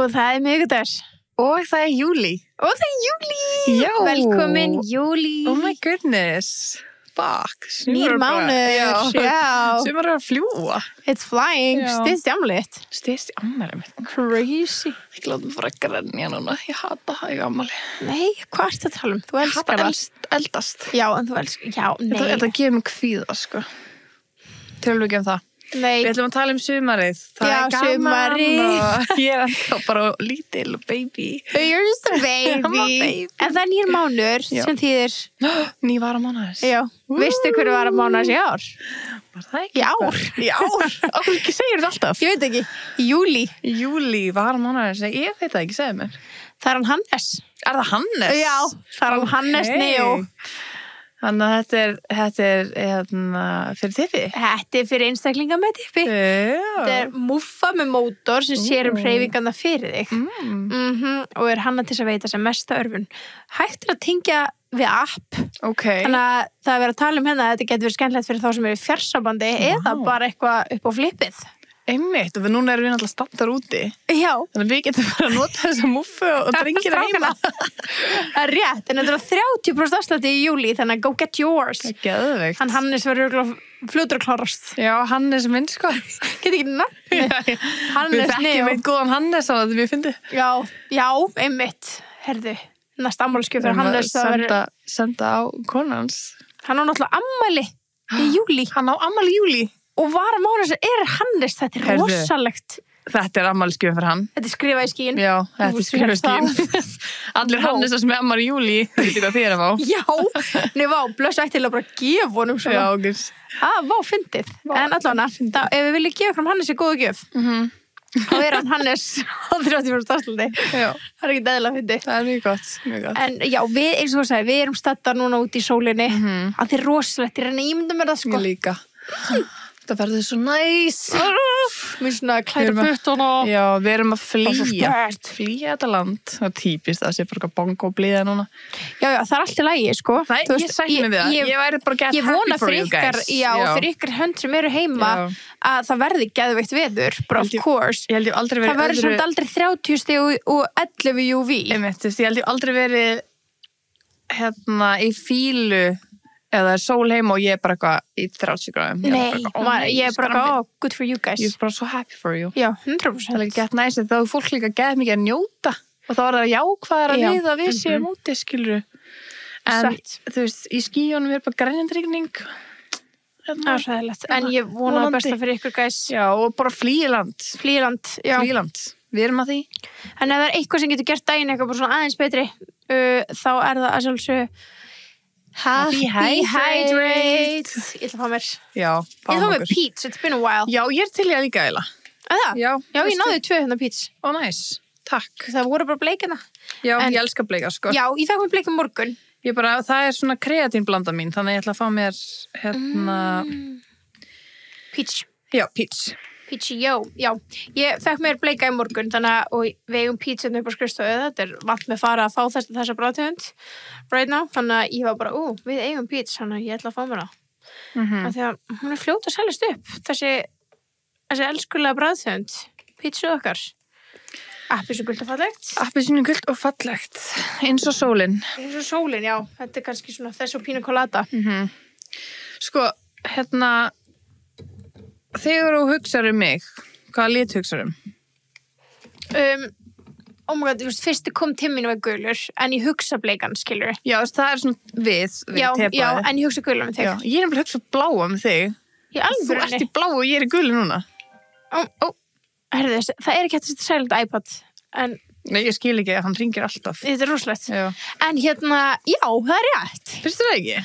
Og það miðvikudagur. Og það júli. Já. Velkomin, júli. Oh my goodness. Fuck. Nýr mánuður. Já. Sumar að fljúa. It's flying. Styrst jamlitt. Styrst ammæli mitt. Crazy. Ekki láta mig fara að grenja núna. Ég hata það í ammæli. Nei, hvað ertu að tala um? Þú elskar það. Eldast. Já, en þú elskar, já, nei. Þetta gefur mig kvíða, sko. Tölum við ekki um það. Nei. Við ætlum að tala um sumarið. Það Já, gaman sumarið. og ég ennþá bara lítil baby. You're just a baby. I'm a baby. En það nýr mánuður Já. sem þýðir. Ný varamánaðis. Já. Veistu hverju varamánaðis í ár? Var það ekki? Í ár. Í ár? Akkur ekki segir þetta alltaf? Ég veit ekki. Júli. Júli, varamánaðis. Ég veit það ekki, segðu mér. Það er hann Hannes. Er það Hannes? Já, það er hann Hannes Neo. Þannig að þetta er fyrir tippi. Þetta er fyrir einstaklinga með tippi. Þetta er múffa með mótor sem sér hreyfingarna fyrir þig. Og er hanna til að veita sem mesta örfun. Hægt að tengja við app. Ok. Þannig að það er verið að tala um hérna að þetta getur verið skemmtilegt fyrir þá sem eru í fjarsambandi eða bara eitthvað upp á flippið. Einmitt, og núna erum við náttúrulega standar úti. Já. Þannig að við getum bara að nota þessa muffu og drengir heima. Það er rétt, en þetta er 30% afslætti í júli, þannig að go get yours. Geðveikt. Hann Hannes verður fljótur að klárast. Já, Hannes minn sko. Get ekki nafni. Hannes Við þekkjum eitt góðan Hannes á þetta við fyndum. Já, einmitt. Herðu, næst ammálskjöf fyrir Hannes. Senda á konans. Hann á náttúrulega ammæli í júli. Hann á ammæli í júli. Og varamánuðis er Hannes, þetta er rosalegt. Þetta er ammælisgjöf fyrir hann. Þetta er skrifað í skíin. Já, þetta er skrifað í skíin. Allir Hannesar sem er ammæli í júli, þú veit hvað þér að fá. Já, nei, blöss ættilega bara að gefa honum svona. Já, okkur. Vá, fyndið. En allavega, ef við viljum gefa fram Hannesi góða gjöf, þá er hann Hannes á 30% afslætti. Já. Það er ekki eðlilega fyndið. Það er mjög gott, mjög gott. En já, við, eins og þú sagði, við erum staddar núna út í sólinni. Það er rosalegt, ég reyna að ímynda mér það, sko. Ég líka. Það verður svo næs. Mér svona klæða puttana. Já, við erum að flýja þetta land. Það er típist að það sé bara bongo blíða núna. Já, það er allt í lagi, sko. Ég sætti mig við það. Ég væri bara get happy for you guys. Já, fyrir ykkur hönd sem eru heima að það verði geðveikt veður, bara of course. Ég held ég aldrei verið það verður samt aldrei 30 stig og 11 UV. Ég held ég aldrei verið í fílu eða er sól heima og ég er bara eitthvað í 30 gráðum. Nei, ég er bara good for you guys. Ég er bara so happy for you. Já, 100%. Það er ekki gett næst, þá er fólk líka gett mikið að njóta og þá er það jákvæðar að við að við séum úti, skilur. En þú veist, í skíunum er bara grænjandrigning. Það er sæðilegt. En ég vona það besta fyrir ykkur guys. Já, og bara flýland. Já. Flýland. Við erum að því. En ef það er eitthvað sem getur gert daginn eitthvað bara svona aðeins betri, þá er það að sjálfsög Happy hydrate. Ég ætla að fá mér. Já, ég ætla að fá mér Peach, it's been a while. Já, ég er til ég líka eila. Það? Já, ég náði 200 Peach. Ó, næs. Takk. Það voru bara bleikina. Já, ég elska bleika, sko. Já, ég fekk mér bleika morgun. Það er svona kreatínblanda mín, þannig ég ætla að fá mér Peach. Já, Peach. Peach, já. Ég fekk mér bleika í morgun, þannig að við eigum Peach upp á skrifstofu. Þetta er vant með fara að fá þessa bráðtegund right now, þannig að ég var bara, við eigum Peach, þannig að ég ætla að fá mér það. Því að hún er fljót að seljast upp, þessi elskulega bráðtegund, Peach og okkar. Appelsínugult og fallegt. Appelsínugult og fallegt, eins og sólin. Eins og sólin, já. Þetta er kannski svona þess og pínu kolata. Sko, þegar þú hugsar mig, hvaða lit hugsar Oh my god, fyrst kom timminu með gulur, en ég hugsa bleikan, skilur. Já, það er svona við tepaði. Já, en ég hugsa gulur með þig. Já, ég er bara að hugsa bláa með þig. Þú ert í bláu og ég er í gulu núna. Herðu þess, það er ekki hægt að setja silent iPad, en Nei, ég skil ekki, hann ringir alltaf. Þetta er rosalegt. Já. En já, það er rétt. Finnst þér það ekki?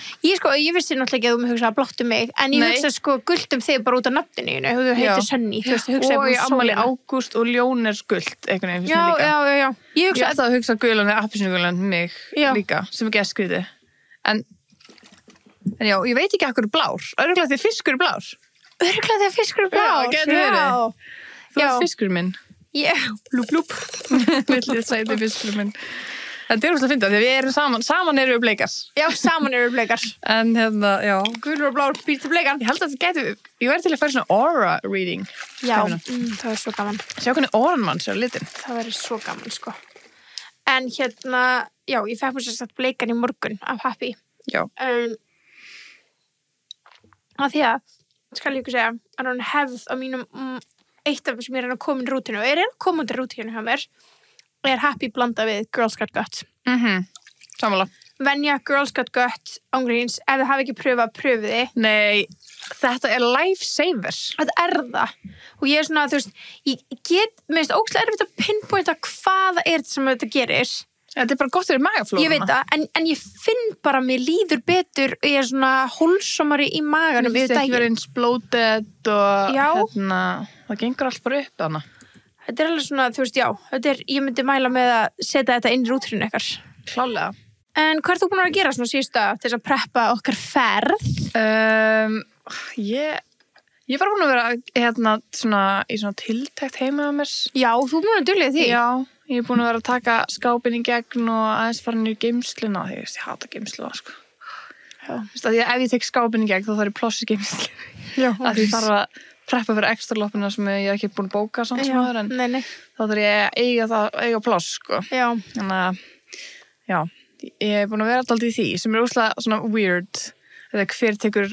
Ég vissi náttúrulega ekki að þú hugsaði blátt mig, en ég hugsaði gult þig bara út af nafninu, þú heitir Sunny, þú veist, og ég ammali Ágúst og Ljón er gult, einhvern veginn, finnst mér líka. Já. Ég ætla að hugsa gulan eða appelsínugulan mig líka, sem ekki að skriði. En já, ég veit ekki akkur blár. Örugglega því fiskur er blár. Örugglega því fiskur er blár. Já, getur verið. Þú ert fiskur minn. Já, blúp. Villið sæti fiskur minn. Þetta er úrslega fyndið, því við erum saman erum við bleikar. Já, saman erum við bleikar. En já. Gulur og blár býr til bleikan. Ég held að þetta ég væri til að fara svona aura reading. Já, það er svo gaman. Sjá hvernig auran mann sér litin. Það verður svo gaman, sko. En já, ég fekk mér sér bleikan í morgun af Happy. Já. Að því að, skal ég ekki segja, að hann hefð á mínum, eitt af sem ég er að koma í rútinu, og er að koma undir rútinu hjá mér, er Happy blanda við Girl Scout Gut. Sammála. Venja Girl Scout Gut, ángríns, ef þið hafi ekki pröfið þið. Nei, þetta er lifesaver. Þetta er það. Og ég er svona, þú veist, mér finnst ógeðslega erfitt að pinpointa hvað er þetta sem þetta gerir. Þetta er bara gott fyrir magaflóruna. Ég veit það, en ég finn bara að mér líður betur og ég er svona hólsomari í maganum yfir daginn. Þetta ekki verið eins bloated og það gengur allt bara upp þarna. Þetta er alveg svona, þú veist, ég myndi mæla með að setja þetta inn í rútinu ykkar. Klálega. En hvað ert þú búin að gera svona síðustu til þess að preppa okkar ferð? Ég er bara búin að vera svona í svona tiltekt heima á mér. Já, þú er búin að duglega því. Já, ég er búin að vera að taka skápinn í gegn og aðeins fara niður geymsluna. Því ég hata geymsluna, sko. Já. Því að ef ég tek skápinn í gegn þá þarf ég pláss í geymsluna. Já. Því ég þarf að preppa fyrir ekstra loppina sem ég er ekki búin að bóka samt sem aður, en þá þarf ég að eiga pláss, sko. Já. Þannig að, já, ég er búin að vera alltaf í því sem er óslega svona weird. Þegar hver tekur,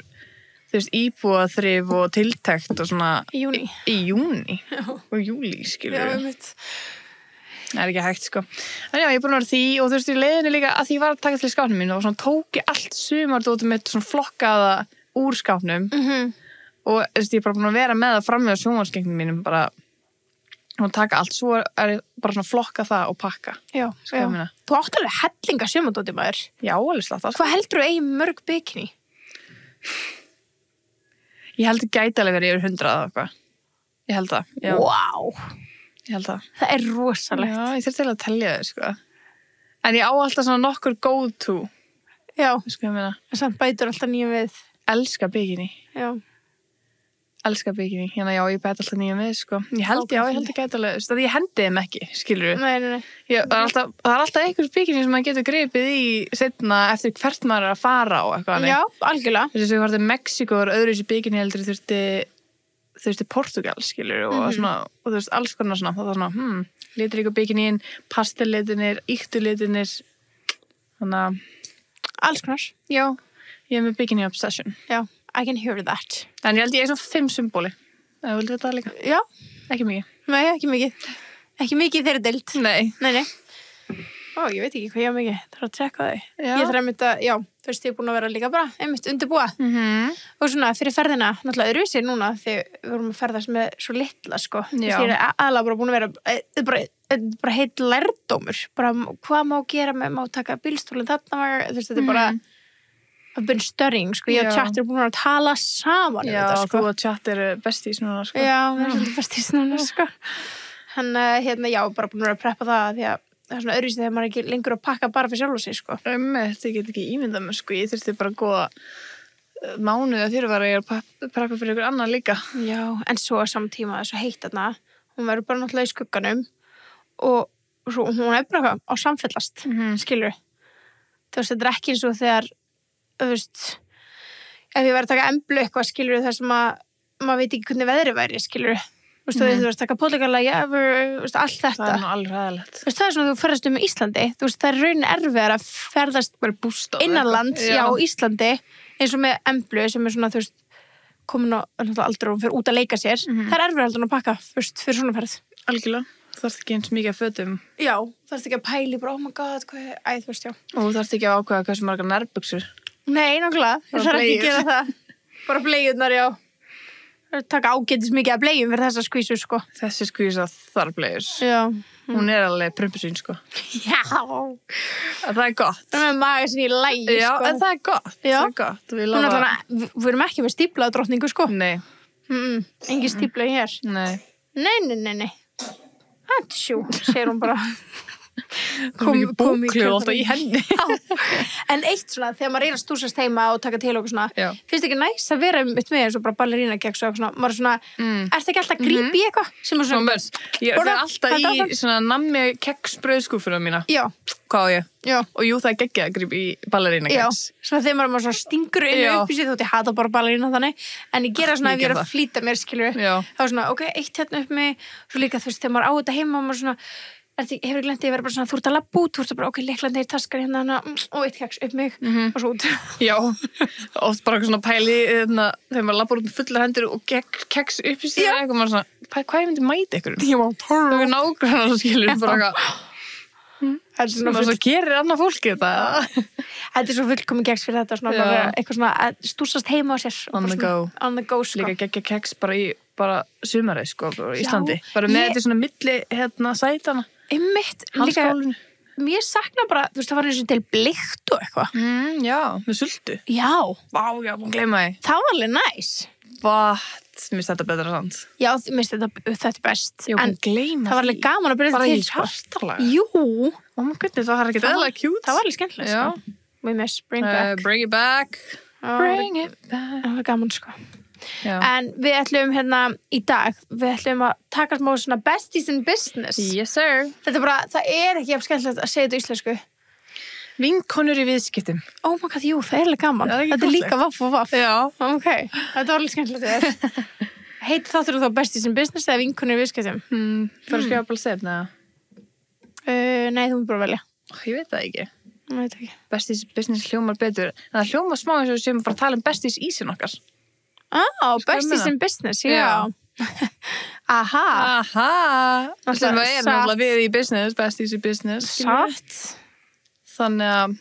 þú veist, íbúaþrif og tiltekt og svona í júní. Í júní og júlí, skilur. Já, einmitt. Það er ekki hægt, sko. En já, ég er búin að vera því og þú veist, í leiðinni líka að því ég var að taka til skápnum mínu og svona tók ég allt sumardótið mitt svona flokkaða úr skápnum. Og þú veist, ég er bara búin að vera með það fram með sjónvarpsgegnum mínum bara og taka allt, svo er ég bara svona flokka það og pakka. Já. Þú átt alveg hellinga sumardótið, maður. Já, alveg slatt. Hvað heldur þú eigi mörg bikini? Ég held að gæti alveg verið yfir 100 eða eitthvað. Ég held það. Já. Vá. Ég held það. Það er rosalegt. Já, ég þurfti að telja þau, sko. En ég á alltaf svona nokkur go-to. Já. Sko ég meina. En samt bætur alltaf nýjum við. Elska bikini. Já. Elska bikini. Hérna já, ég bæti alltaf nýjum við, sko. Ég held að gæti alveg, það ég hendi þeim ekki, skilur við. Nei. Það er alltaf einhvers bikini sem maður getur gripið í seinna eftir hvert maður er að fara og eitthvað. Já, algjörlega. Þess að ég var til Mexíkó og öðru þessi bikini heldur þurfti Portugal, skilur og svona, og þú veist, alls konar svona, það var svona, litur ykkur bikinin, pastellitinir, yktulitinir, þannig að alls konar. Já, ég er með bikini obsession. Já, I can hear that. En ég held ég er svona 5 symbóli. Það vildi þetta líka? Já. Ekki mikið. Nei, ekki mikið. Ekki mikið þeirri deild. Nei. Ó, ég veit ekki hvað ég á mikið. Það er að tjekka þau. Ég þarf einmitt að, þú veist, ég er búin að vera líka bara einmitt undirbúa. Og svona fyrir ferðina, náttúrulega öðruvísi núna þegar við vorum að ferðast með svo litla, sko. Ég er aðalega bara búin að vera, bara heitt lærdómur. Bara hvað má gera með, má taka bílstólinn þarna var, þú veist, þetta er bara I've been studying, sko. Ég og Chat eru búin að tala saman um þetta, sko. Já, þú og Chat eru bestís núna, sko. Já, við erum svolítið bestís núna, sko. Hérna, bara búin að preppa það því að það er svona öðruvísi þegar maður er ekki lengur að pakka bara fyrir sjálf og sig, sko. Þetta get ekki ímyndað mér, sko. Ég þurfti bara góða mánuði að fyrirvara ég að preppa fyrir ykkur annan líka. Já, en svo samtíma það er svo heitt þarna. Hún verður bara náttúrulega í skugganum og svo, hún er bara á samfellast, skilur. Þú veist, þetta er ekki eins og þegar, þú veist, ef ég verður að taka emblu eitthvað, skilur, þar sem að maður veit ekki hvernig veðri væri, skilur. Þú veist, þú veist, taka pólitíkarlega, allt þetta. Það er nú alveg ræðilegt. Þú veist, það er svona þú ferðast í Íslandi. Þú veist, það er raunin erfiðar að ferðast innanlands, Íslandi, eins og með emblu sem er svona, þú veist, komin á aldur og fyrir út að leika sér. Það er erfiðar heldur að pakka, þú veist, fyrir svona ferð. Algjörlega. Þú þarfst ekki eins mikið að fötum. Já, þú þarfst ekki að pæli, bara, oh my god, hvað, þú veist, já. Og þú þarfst ekki að ákveða hversu margar nærbuxur. Nei, nákvæmlega. Ég þarf ekki að gera það. Bara bleiurnar, já. Taka ágætis mikið að bleium fyrir þessa skvísu, sko. Þessi skvísa þarf bleiur. Já. Hún er alveg prumpusvín, sko. Já. Það er gott. Það er með maga sinni í lægi, sko. Já, en það er gott. Já. Það er gott. Við erum ekki með stíplaða drottningu, sko. Nei. Engin stípla hér. Nei. Nei. Atsjú, segir hún bara. kom búkljóð alltaf í henni. En eitt svona, þegar maður að stúsast heima og taka til okkur svona, Já. finnst ekki næs að vera mitt með eins og bara ballerínakeks og eitthvað svona, maður er svona, ertu ekki alltaf að grípa í eitthvað? Sem er svona, Ég fer alltaf í svona nammi keksbrauðskúfuna mína. Já. Hvað á ég? Já. Og jú, það er geggjað að grípa í ballerínakeks. Já, svona þegar maður svona stingur inn upp í sig, þótt ég hata bara ballerína þannig, en ég gera svona ef ég er að flýta mér, skilur þá er svona, ok, eitt hérna upp mig, svo líka þú veist, þegar maður á þetta heima og maður svona, hefur glendið að vera bara svona, þú ert að labba út, þú ert að bara, ok, leiklandi í taskar hérna, og eitt keks upp mig, og svo út. Já, oft bara svona pæli, þegar maður labbar út með fullar hendur og keks upp í sig, eitthvað maður svona, hvað ég myndi mæta ykkur? Já, það er nákvæmlega skilur, bara maður svo gerir annað fólki þetta. Þetta er svo fullkomin keks fyrir þetta, svona bara eitthvað svona að stúsast heima á sér. On the go, sko. Líka geggja keks bara í sumarið, sko, í Íslandi. Bara með þetta svona milli, sætana. Einmitt, líka, mér sakna bara, þú veist, það var eins og til blikt og eitthvað. Já, með sultu. Já. Vá, já, búin að gleyma því. Það var alveg næs. Mér finnst þetta betra samt. Já, mér finnst þetta best. Já, en gleyma það var alveg gaman að byrja þetta til. Bara í svartalag. Jú. Oh my goodness, það var ekkert eðla cute. Það var alveg skemmtilegt, sko. We must bring back. Bring it back. Bring it back. Það var gaman, sko. Já. En við ætlum hérna í dag, við ætlum að taka smá svona besties in business. Yes, sir. Þetta er bara, það er ekki skemmtilegt að segja þetta í íslensku. Vinkonur í viðskiptum. Oh my god, jú, það er alveg gaman. Þetta er líka vaff og vaff. Já. Ok, þetta var alveg skemmtilegt þér. Heitir þáttur þá besties in business eða vinkonur í viðskiptum? Fyrir að skrifa bara sefna? Nei, þú múið bara velja. Ég veit það ekki. Ég veit ekki. Besties business hljómar betur. Það hljómar smá eins og sem bara tala besties ísin okkar. Besties in business, já. Aha. Það er náttúrulega við í business, besties í business. Satt. Þannig að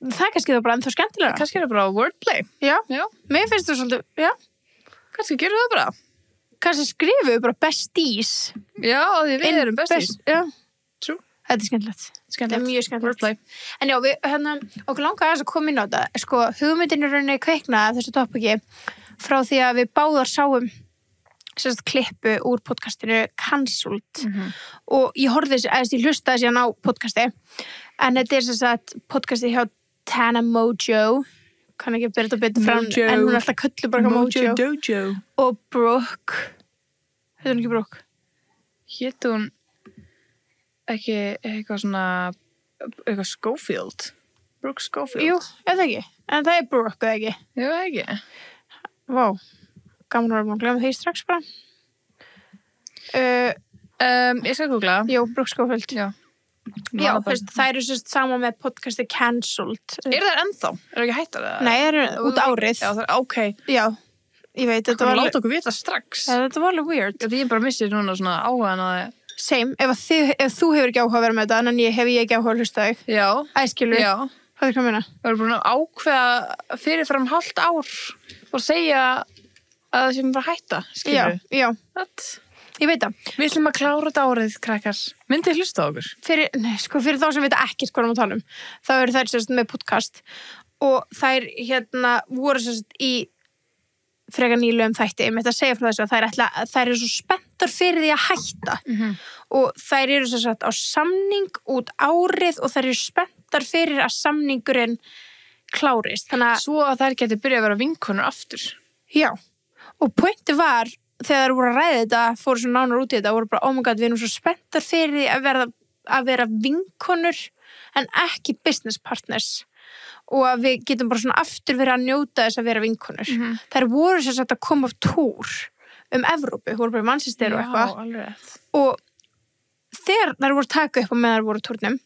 það er kannski það bara ennþá skemmtilega. Kannski er það bara wordplay. Já. Mér finnst það svolítið, já. Kannski gerum við það bara. Kannski skrifum við bara besties. Já, því við erum besties. Já. True. Þetta er skemmtilegt. Þetta er mjög skemmtilegt. Wordplay. En já, við, okkur langar að koma inn á þetta. Sko, hugmyndin er rauninni kveiknaði þessu topiki frá því að við báðar sáum klippu úr podcastinu Cancelled og ég horfði ég hlustaði síðan á podcasti en þetta er podcasti hjá Tana Mojo kann ekki að byrja þetta betur fram en hún er alltaf köllu bara Mojo Dojo og Brooke heitir hún ekki Brooke? Hét hún ekki eitthvað svona eitthvað Schofield Brooke Schofield? Jú, eða ekki, en það er Brooke eða ekki? Jú, ekki Vá, gaman að vera að glemma því strax bara. Ég skal googla. Jú, Brooke Schofield. Já, það eru saman með podcasti Cancelled. Er það ennþá? Er það ekki hættar það? Nei, það eru út árið. Já, það er ok. Já, ég veit. Það var að láta okkur vita strax. Ja, þetta var alveg weird. Ég bara missið núna svona áhugaðan að það. Same, ef þú hefur ekki áhuga að vera með þetta, en hef ég ekki áhuga að hlusta þig. Já. Æskilur. Já. Hvað er komina? Við erum búin að ákveða fyrirfram hálft ár og segja að það sem bara hætta, skilur. Já. Ég veit það. Við ætlum að klára þetta árið, krakkar. Myndið hlusta á okkur? Fyrir þá sem veit ekki hvað við tala um. Þá eru þær með podcast og þær voru í frekar nýlegum þætti. Ég myndi að segja frá þessu að þær eru svo spenntar fyrir því að hætta og þær eru á samning út árið og þær eru spenntar fyrir að samningurinn klárist. Svo að þær geti byrjað að vera vinkonur aftur. Já, og pointi var þegar þær voru að ræða þetta, fóru svo nánar út í þetta, voru bara, oh my god, við erum svo spenntar fyrir því að vera vinkonur en ekki business partners og að við getum bara svona aftur verið að njóta þess að vera vinkonur. Þær voru að koma af túr Evrópu, voru bara í Manchester og eitthvað. Já, alveg. Og þegar þær voru að taka upp á með þær voru túrnum,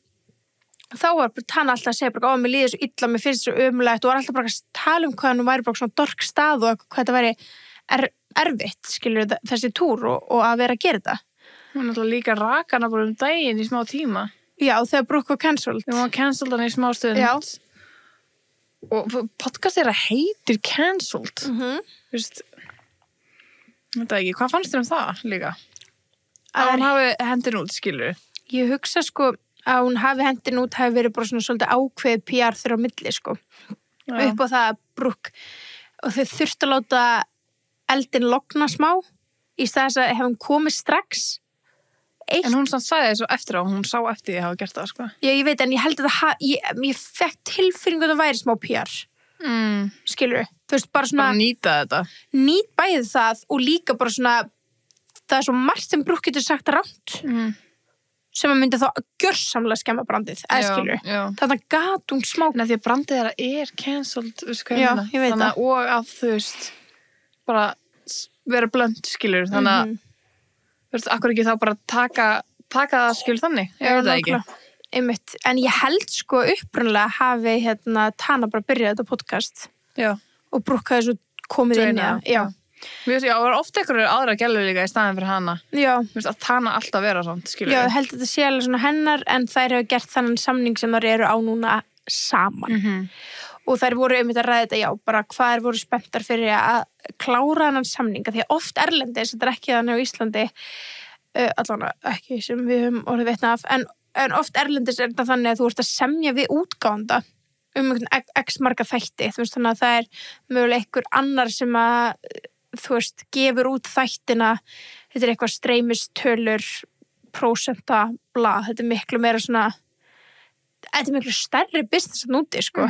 þá var bara Tana alltaf að segja bara, mér líður svo illa, mér finnst svo ömulegt og var alltaf bara að tala um hvað nú væri bara svona dork stað og hvað þetta væri erfitt, skilur þessi túr og að vera að gera þetta. Hún náttúrulega líka rakana bara daginn í smá tíma. Já, þegar Brooke var cancelled. Hún var cancelled hann í smá stund. Já. Og podcast þeirra heitir Cancelled. Þú veist, þetta ekki, hvað fannst þér um það líka? Að hún hafi hendin út, skilur? Ég hugsa að hún hafi hendin út hafi verið bara svona svolítið ákveðið PR þeirra á milli, upp á það að Brooke og þau þurftu að láta eldin logna smá í stað þess að hefum komið strax eitt. En hún sann sagði þessu eftir á, hún sá eftir því að hafa gert það, sko. Já, ég veit, en ég held að ég fekk tilfinningu að það væri smá PR. Skilur, þú veist, bara svona Bara nýta þetta. nýt bæði það og líka bara svona það svo margt sem Brooke getur sagt rangt sem að myndi þá gjörsamlega skemma brandið, eða skilur. Þannig að gat hún smá. Nei, því að brandið þeirra cancelled, veistu hvað Já, ég meina? ég veit það. Og að þú veist, bara vera blönd, skilur. Þannig að, þú veist, akkur ekki þá bara taka það, skilur, þannig. Ég veit það ekki. Einmitt. En ég held sko upprunlega hafi Tana bara byrjað þetta podcast. Já. Og Brooke hafi svo komið inn í það. Já. Mér veist, já, það var ofta einhverjur aðra gælur líka í staðin fyrir hana. Já. Mér veist, að Tana alltaf vera svona, skilur. Já, ég held að þetta sé alveg svona hennar, en þær hefur gert þannig samning sem þær eru á núna saman. Og þær voru einmitt að ræða þetta, já, bara hvað voru spenntar fyrir að klára þennan samninga, því að oft erlendis, þetta ekki þannig á Íslandi, allan ekki sem við höfum orðið vitna af, en oft erlendis þetta þannig að þú ert að semja við útgáfanda einhvern x marga þætti, þú veist, þannig að það mögulega einhver annar sem að þú veist, gefur út þættina, þetta eitthvað streymistölur, prósenta, bla, þetta miklu meira svona, þetta miklu stærri business að núti, sko.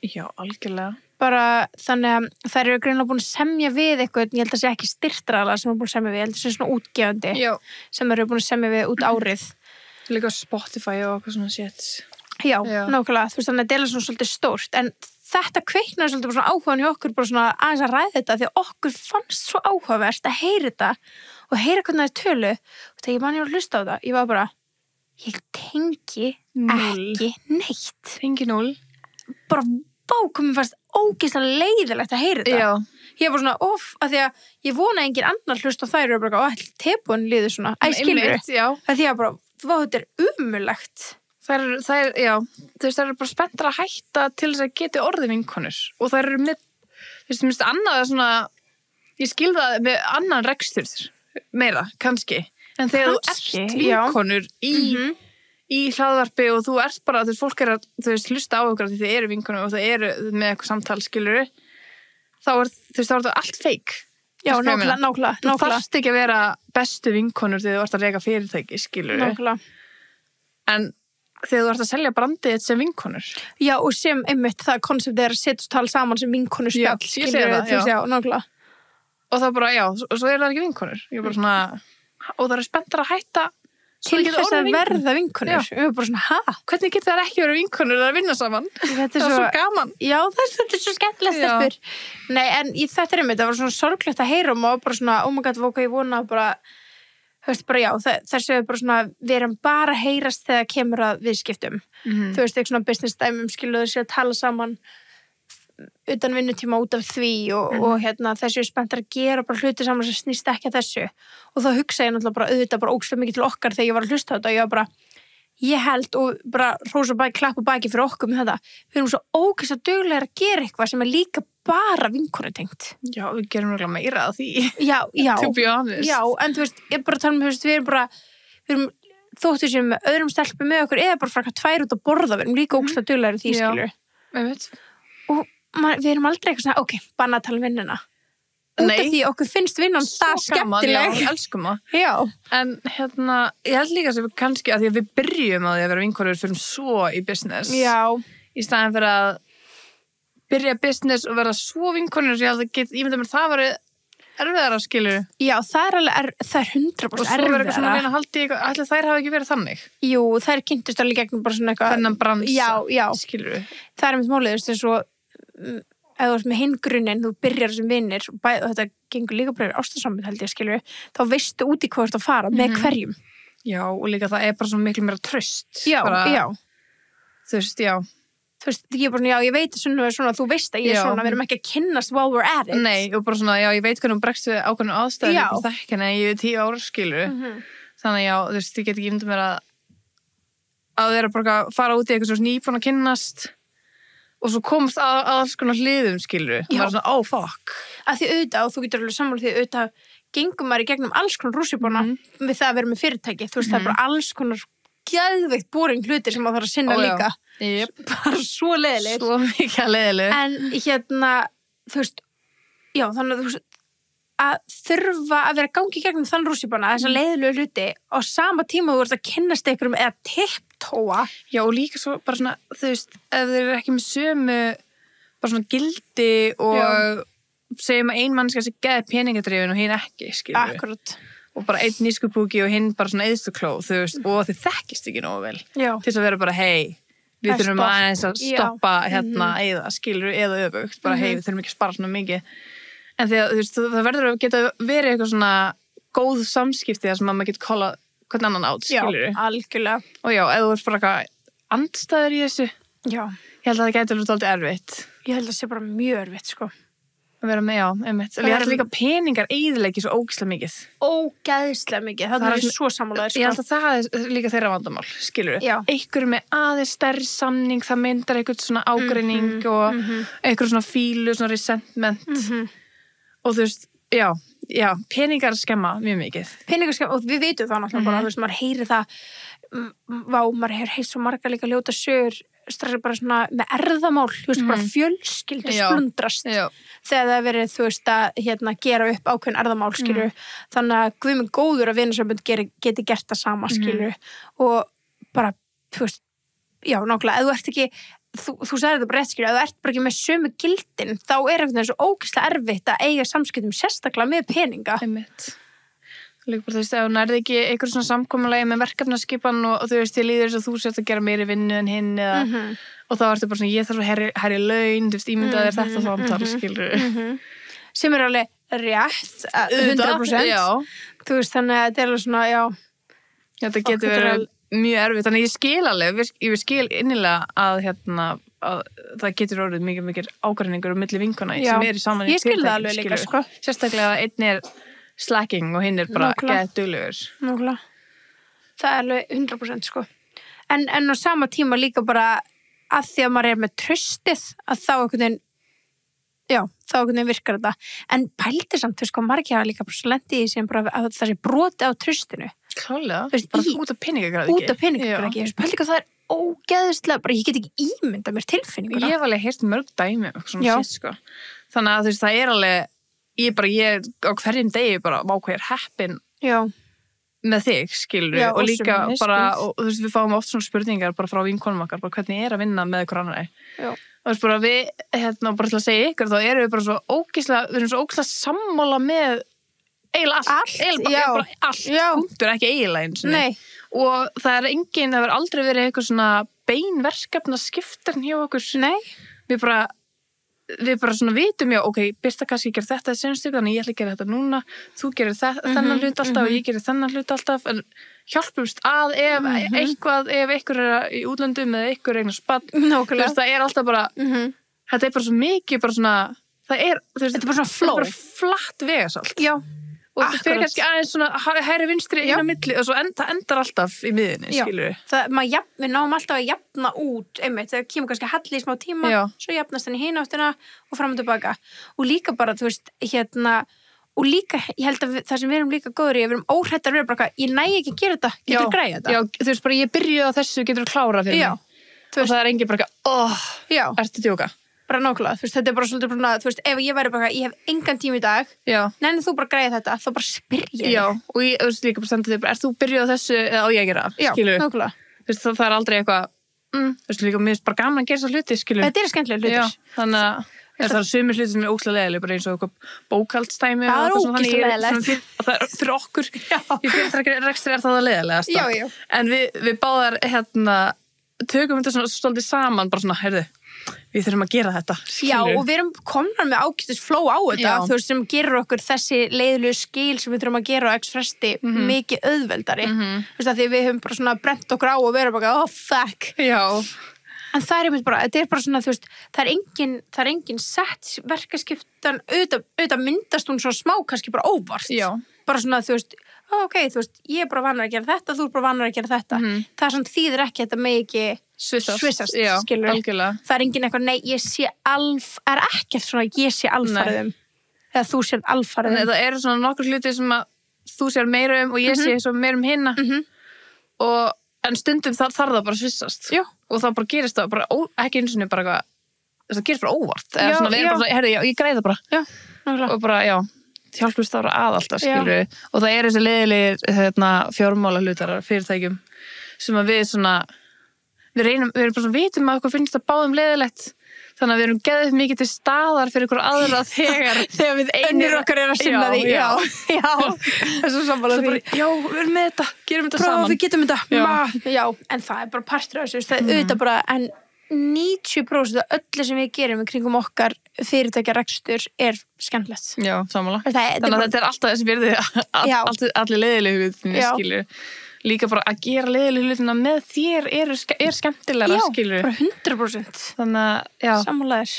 Já, algjörlega. Bara þannig að þær eru greinilega búin að semja við eitthvað, ég held að sé ekki styrtraðala sem er búin að semja við, ég held að sé svona útgefandi sem eru búin að semja við út árið. Líka Spotify og eitthvað svona shit. Já, nákvæmlega, þú veist, þannig að þetta er svona svolítið stórt, en þetta kveiknaði svolítið bara svona áhugaðan hjá okkur bara svona aðeins að ræða þetta því að okkur fannst svo áhugavert að heyra þetta og heyra hvernig það er tölu og þegar ég var að hlusta á það, ég var bara ég tengi ekki neitt. Tengi 0. Bara komið fast ógeðslega leiðilegt að heyra þetta. Já. Ég var bara svona að því að ég vona engin annar hlusta á þær og bara tebúin líður svona, skilur að því að bara, þetta er umulegt. Þær, já, þú veist, þær eru bara spenntar að hætta til þess að geti orðið vinkonur og þær eru með, þú veist, minnst annað svona, ég skil það með annan rekstur meira, kannski, en þegar þú ert vinkonur í hlaðvarpi og þú ert bara, þú veist, fólk er að, þú veist, hlusta á okkur því þið eru vinkonur og þau eru með eitthvað samtal, skiluru, þá er, þú veist, þá er það allt feik. Já, nákvæmlega. Þú þarft ekki að vera bestu vinkonur þegar þú ert að reka fyrirtæki, skiluru. Nákvæmlega. En þegar þú ert að selja brandið þitt sem vinkonur. Já, og sem einmitt það konseptið er að setja og tala saman sem vinkonur spjall. Já, ég segir það, já, nákvæmlega. Og það bara, já, og svo er það ekki vinkonur. Ég er bara svona, og það er spenntar að hætta til þess að verða vinkonur. Ég er bara svona, hvernig getur það ekki verið vinkonur að vinna saman? Það er svo gaman. Já, það er svo skemmtilegt stelpur. Nei, en þetta er einmitt, það var svona sorglegt að heyra og bara svona, oh my god, vóka ég vona bara þú veist, bara já, þessu er bara svona við erum bara að heyrast þegar kemur að viðskiptum. Þú veist, eitthvað svona business dæmum skiluðu sér að tala saman utan vinnutíma út af því og þessu er spenntar að gera bara hluti saman sem snýst ekki að þessu og þá hugsa ég náttúrulega bara auðvitað bara ógeðslega mikið til okkar þegar ég var að hlusta á þetta og ég var bara, ég held og bara hrósa baki, klappa baki fyrir okkur með þetta, við erum svo ógeðslega duglegir að gera eitthvað sem er líka bara vinkonur tengt. Já, við gerum náttúrulega meira af því. Já. To be honest. Já, en þú veist, ég bara tala þú veist, við erum þóttu sem með öðrum stelpum með okkur eða bara fara tvær út að borða, við erum líka ógeðslega duglegir því, skilur. Og við erum aldrei eitthvað svona, ok, banna að tala um vinnuna. Út af því okkur finnst vinnan það skemmtileg. Já, elskum það. Já. En ég held líka sem kannski að því að við byrjum á því að vera vinkonur fyrir svo í business. Já. Í staðin fyrir að byrja business og vera svo vinkonur ég myndi mér það var erfiðara skilur. Já, það er alveg, það er 100% erfiðara. Og svo verður eitthvað svona að reyna að halda í eitthvað, ætli þær hafa ekki verið þannig? Jú, þær kynntust alveg gegnum bara svona eitthvað. Þennan bransa, já. Skilur við. Það er mitt málið, þú veist, svo ef þú ert með hinn grunninn, þú byrjar sem vinir og þetta gengur líka bara yfir ástarsamband held ég, skilur við, þá veistu út í hvað þú ert að fara með hverjum. Já, og líka það er bara svona miklu meira traust. Já, bara, já. Þú veist, já. Þú veist, ég er bara svona, já, ég veit svona, þú veist að ég er svona, við erum ekki að kynnast while we're at it. Nei, og bara svona, já, ég veit hvernig bregst við ákveðnum aðstæðum, ég bara þekki hana í 10 ára, skilur. Þannig, já, þú veist, ég get ekki ímyndað mér að þeirra bara fara út í eitthvað svo nýbúin að kynnast og svo komast að alls konar hliðum, skilur. Og bara svona, oh, fuck. Að því auðvitað, og þú getur alveg sammála því auðvitað, gengum maður í gegnum alls konar rússibóna við það að vera með fyrirtæki. Þú veist, það er bara alls konar geðveikt boring hlutir sem maður þarf að sinna líka. Yep. Bara svo leiðilegir. Svo mikið leiðilegir. En þú veist, já, þannig að þú veist, að þurfa að vera gangi gegnum þann rússíbana, þessa leiðilegu hluti og sama tíma þú ert að kynnast einhverjum eða tipptóa. Já, og líka svo bara svona, þú veist, ef þeir eru ekki með sömu bara svona gildi og segjum að ein mannska sé geði peningadrifin og hinn ekki, skilur. Akkurat. Og bara einn nískupúki og hinn bara svona eyðslukló, þú veist, og þið þekkist ekki nógu vel. Já. Til þess að vera bara, hei, við þurfum aðeins að stoppa hérna eða skilur eða öfugt, bara hei, við þurfum ekki að spara svona mikið. En því að, þú veist, það verður að geta verið eitthvað svona góð samskipti þar sem að maður getur kollað hvern annan át, skilur. Já, algjörlega. Og já, ef þú ert bara eitthvað andstæður í þessu, Já. ég held að það gæti alveg dálítið erfitt. Ég held að það sé bara mjög erfitt, sko. Að vera með, já, einmitt. Ég held líka peningar eyðileggi svo ógeðslega mikið. Ógeðslega mikið, það er svo sammálaður, sko. Ég held að það er líka þeirra vandamál, skilur. Já. Einhver með aðeins stærri samning, það myndar eitthvað svona ágreining og eitthvað svona fílu, svona resentment. Og þú veist, já, peningar skemma mjög mikið. Peningar skemma, og við veitum það náttúrulega bara, þú veist, maður heyri það, maður hefur heyrt svo marga líka ljóta sögur, strax bara svona með erðamál, þú veist, bara fjölskyldu splundrast þegar það verið, þú veist, að gera upp ákveðin erðamál, skilur, þannig að Guð minn góður að vinasambönd geti gert það sama, skilur, og bara, þú veist, já, nákvæmlega, ef þú ert ekki þú sagði þetta bara rétt, skilur, ef þú ert bara ekki með sömu gildin, þá er einhvern veginn svo ógeðslega erfitt að eiga samskiptum sérstaklega með peninga. Einmitt. Líka bara, þú veist, ef þú nærði ekki einhver svona samkomulagi með verkefnaskipan og þú veist, ég líður þess að þú sért að gera meiri vinnu en hinn eða, og þá ertu bara svona, ég þarf að herja laun, þú veist, ímyndaði þér þetta samtal, skilur. Sem er alveg rétt, 100%. Já. Þú veist, þannig að þetta er alveg svona, já. Þetta getur verið mjög erfitt, þannig ég skil alveg, ég skil innilega að það getur orðið mikið ágreiningur á milli vinkona sem er í saman í fyrirtæki. Ég skil það alveg líka, sko. Sérstaklega að einn er slacking og hinn er bara geðið duglegur. Nákvæmlega. Það er alveg 100%, sko. En á sama tíma líka bara að því að maður er með tröstið að þá einhvern veginn, já, þá einhvern veginn virkar þetta. En pældi samt, þú veist, hvað margir hafa líka bara svo lendið í sem bara að það sé broti á tröstinu. Klálega, bara út af peningagræði út af peningagræði, pældi hvað það er ógeðslega, bara ég get ekki ímyndað mér tilfinninguna. Ég hef alveg heyrt mörg dæmi svona shit, sko. Þannig að þú veist, það er alveg ég á hverjum degi bara vákvæðir heppin með þig, skilur við, og líka bara, og þú veist, við fáum oft svona spurningar bara frá vinkonum okkar, bara hvernig er að vinna með ykkur annari. Og þú veist, bara við, bara til að segja ykkur, þá erum við bara svo ógeðslega, við erum svo ógeðslega sammála með eiginlega allt, punktur, ekki eiginlega eins og það er engin, það verður aldrei verið eitthvað svona beinverkefna skiptarn hjá okkur. Nei. Við bara svona vitum, já, ok, Birta kannski gerir þetta senstu, þannig ég ætla að gera þetta núna, þú gerir þennan hlut alltaf og ég gerir þennan hlut alltaf, en hjálpumst að ef einhver er í útlöndum eða einhver er eignar spann, þú veist, það er alltaf bara, þetta er bara svo mikið, bara svona, það er, þú veist, þetta er bara svona flow, þetta er bara flatt vegasalt. Já. Og það fyrir kannski aðeins svona hæri vinstri inn á milli og svo það endar alltaf í miðinni, skilur við. Við náum alltaf að jafna út, einmitt, það kemur kannski halli í smá tíma, svo jafnast henni hina áttina og fram og tilbaka. Og líka bara, þú veist, og líka, ég held að það sem við erum líka góður í, við erum óhrættar, við erum bara, ég næ ekki að gera þetta, getur þú græða þetta? Já, þú veist bara, ég byrjuði á þessu, getur þú klárað fyrir mig. Og það er engin bara, ertu djóka? Bara nákvæmlega, þú veist, þetta er bara svolítið svona, þú veist, ef ég væri bara, ég hef engan tíma í dag, nenni þú bara græði þetta, þá bara spyrja ég. Já, og ég, þú veist, líka bara stendið þig bara, þú byrjuð á þessu eða á ég að gera, skilur? Já, nákvæmlega. Þú veist, það er aldrei eitthvað, þú veist, líka, mér finnst bara gaman að gera svo hluti, skilur? Þetta er skemmtilega hlutir. Já, þannig að það er sumir hluti sem er ókslega leiðileg, bara eins og eitthvað bókhaldstæmi það er ógeðslega leiðilegt. Það er fyrir okkur, í fyrirtækjarekstri er það leiðilegasta. Já. En við báðar, tökum þetta svona svolítið saman, bara svona, heyrðu, við þurfum að gera þetta, skilur. Já, og við erum komnar með ágætis flow á þetta, þú veist, sem gerur okkur þessi leiðilegu skil sem við þurfum að gera á X-fresti mikið auðveldari. Þú veist, að því við höfum bara svona brent okkur á og verðum bara, fuck. Já. En það er einmitt bara, þetta er bara svona, þú veist, það er engin sett verkaskiptan, auðvitað myndast hún svona smá, kannski bara óvart. Já. Bara svona, þú veist, ok, þú veist, ég er bara vanur að gera þetta, þú er bara vanur að gera þetta. Það er svona þýðir ekki þetta með ekki svissast, skilur. Algjörlega. Það er engin eitthvað, nei, ég sé er ekkert svona, ég sé alfarðum. Eða þú sér alfarðum. Það eru svona nokkur hluti sem að þú sér meira og ég sé svo meira hinna. En stundum þarf það bara að svissast. Já. Og það bara gerist það, ekki eins og bara eitthvað, það gerist bara óvart. Eða svona, við erum bara, herri, ég greiði það bara. Já, nákvæmlega. Og bara, hjálpustára alltaf, skilur og það þessi leiðilegir fjármála hlutarar fyrirtækjum sem að við svona við erum bara svona vitum að okkur finnst það báðum leiðilegt þannig að við erum geðið mikið til staðar fyrir ykkur aðra þegar við einir okkar að sinna því já, það er svo sammála því já, við erum með þetta, gerum þetta saman við getum þetta, já, en það er bara partur af þessu, það er auðvitað bara en 90% af öllu sem við gerum í kringum okkar fyrirtækjarekstur er skemmtilegt já, sammála, þannig að þetta er alltaf þessi virði allir leiðilegu skilur líka bara að gera leiðilega hlutina með þér er skemmtilega, skilur. Já, bara 100%. Þannig að, já. Sammálaðir.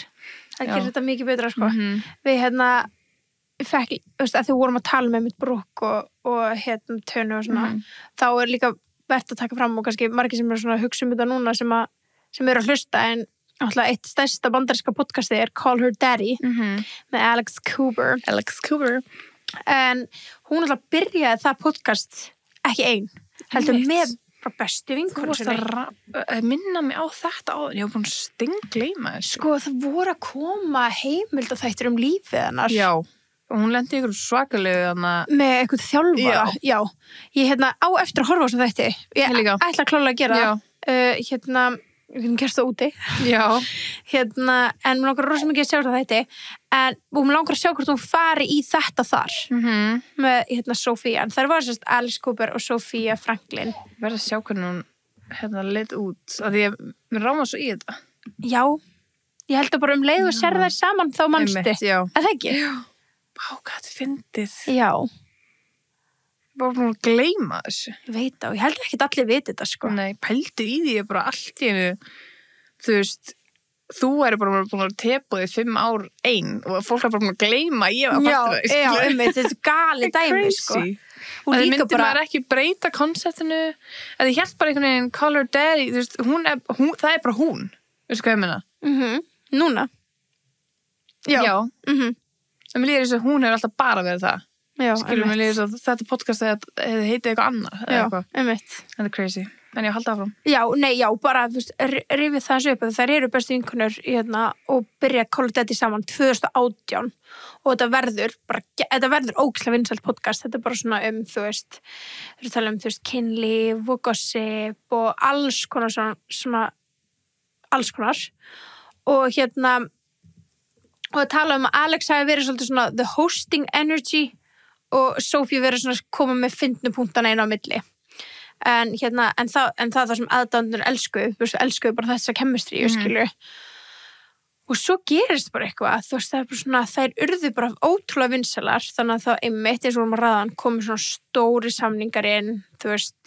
Það gerir þetta mikið betra, sko. Við, fekk, að því vorum að tala með mitt brúk og tönu og svona, þá er líka verðt að taka fram og kannski margir sem eru svona að hugsa þetta núna sem eru að hlusta, en alltaf eitt stærsta bandaríska podcasti er Call Her Daddy með Alex Cooper. En hún alltaf byrjaði það podcast ekki ein. Heldur með bara bestu vinkonur sinni. Þú varst að minna mig á þetta áður. Ég var búin að stingleima þessu. Sko, það voru að koma heimildaþættir lífið hennar. Já, og hún lendi ykkur svakalegu með eitthvað þjálfara. Já. Ég á eftir að horfa á þessu þætti. Ég ætla klálega að gera það. Við getum gert það úti. Já. En mér langar rosa mikið að sjá þetta þætti. Og mér langar að sjá hvort hún fari í þetta þar. Með Sofía. En það var sérst Alice Cooper og Sofía Franklin. Verð að sjá hvernig hún leit út. Af því mér ráma svo í þetta. Já. Ég held að bara leið og sér þær saman þá manstu. Já. Er það ekki? Já. Vá, hvað þetta fyndið. Já. Ég var búin að gleyma þessu. Ég veit það og ég held ekki að allir viti þetta, sko. Nei, pældu í því bara allt í einu. Þú veist, þú bara búin að tepa þig 5 ár ein og fólk bara búin að gleyma ég var að fatta það. Já, þetta er gali dæmi, sko. Og líka myndi bara ekki breyta konseptinu. Ég held bara einhvern veginn Call Her Daddy, þú veist, það er bara hún. Veistu hvað ég meina? Núna. Já. En mér líður þess að hún hefur alltaf bara verið það. Já, skilum við líka að þetta podcast heiti eitthvað annað já, einmitt þetta er crazy, en ég haldi áfram já, bara, þú veist, rifið það þessu upp þær eru bestu vinkonur og byrja að Call Her Daddy saman 2018 og þetta verður ógeðslega vinsælt podcast, þetta er bara svona þú veist, við tala þú veist, kynlíf og gossip og alls konar svona alls konar og og tala að Alex hafi verið svolítið svona the hosting energy og Sofía verið svona koma með fyndnupunktana inn á milli en það sem aðdándur elskuðu bara þessa chemistry skilur og svo gerist bara eitthvað þú veist það er bara svona þær urðu bara ótrúlega vinsælar þannig að þá einmitt eins og vorum að ræðan komið svona stóri samningar inn þú veist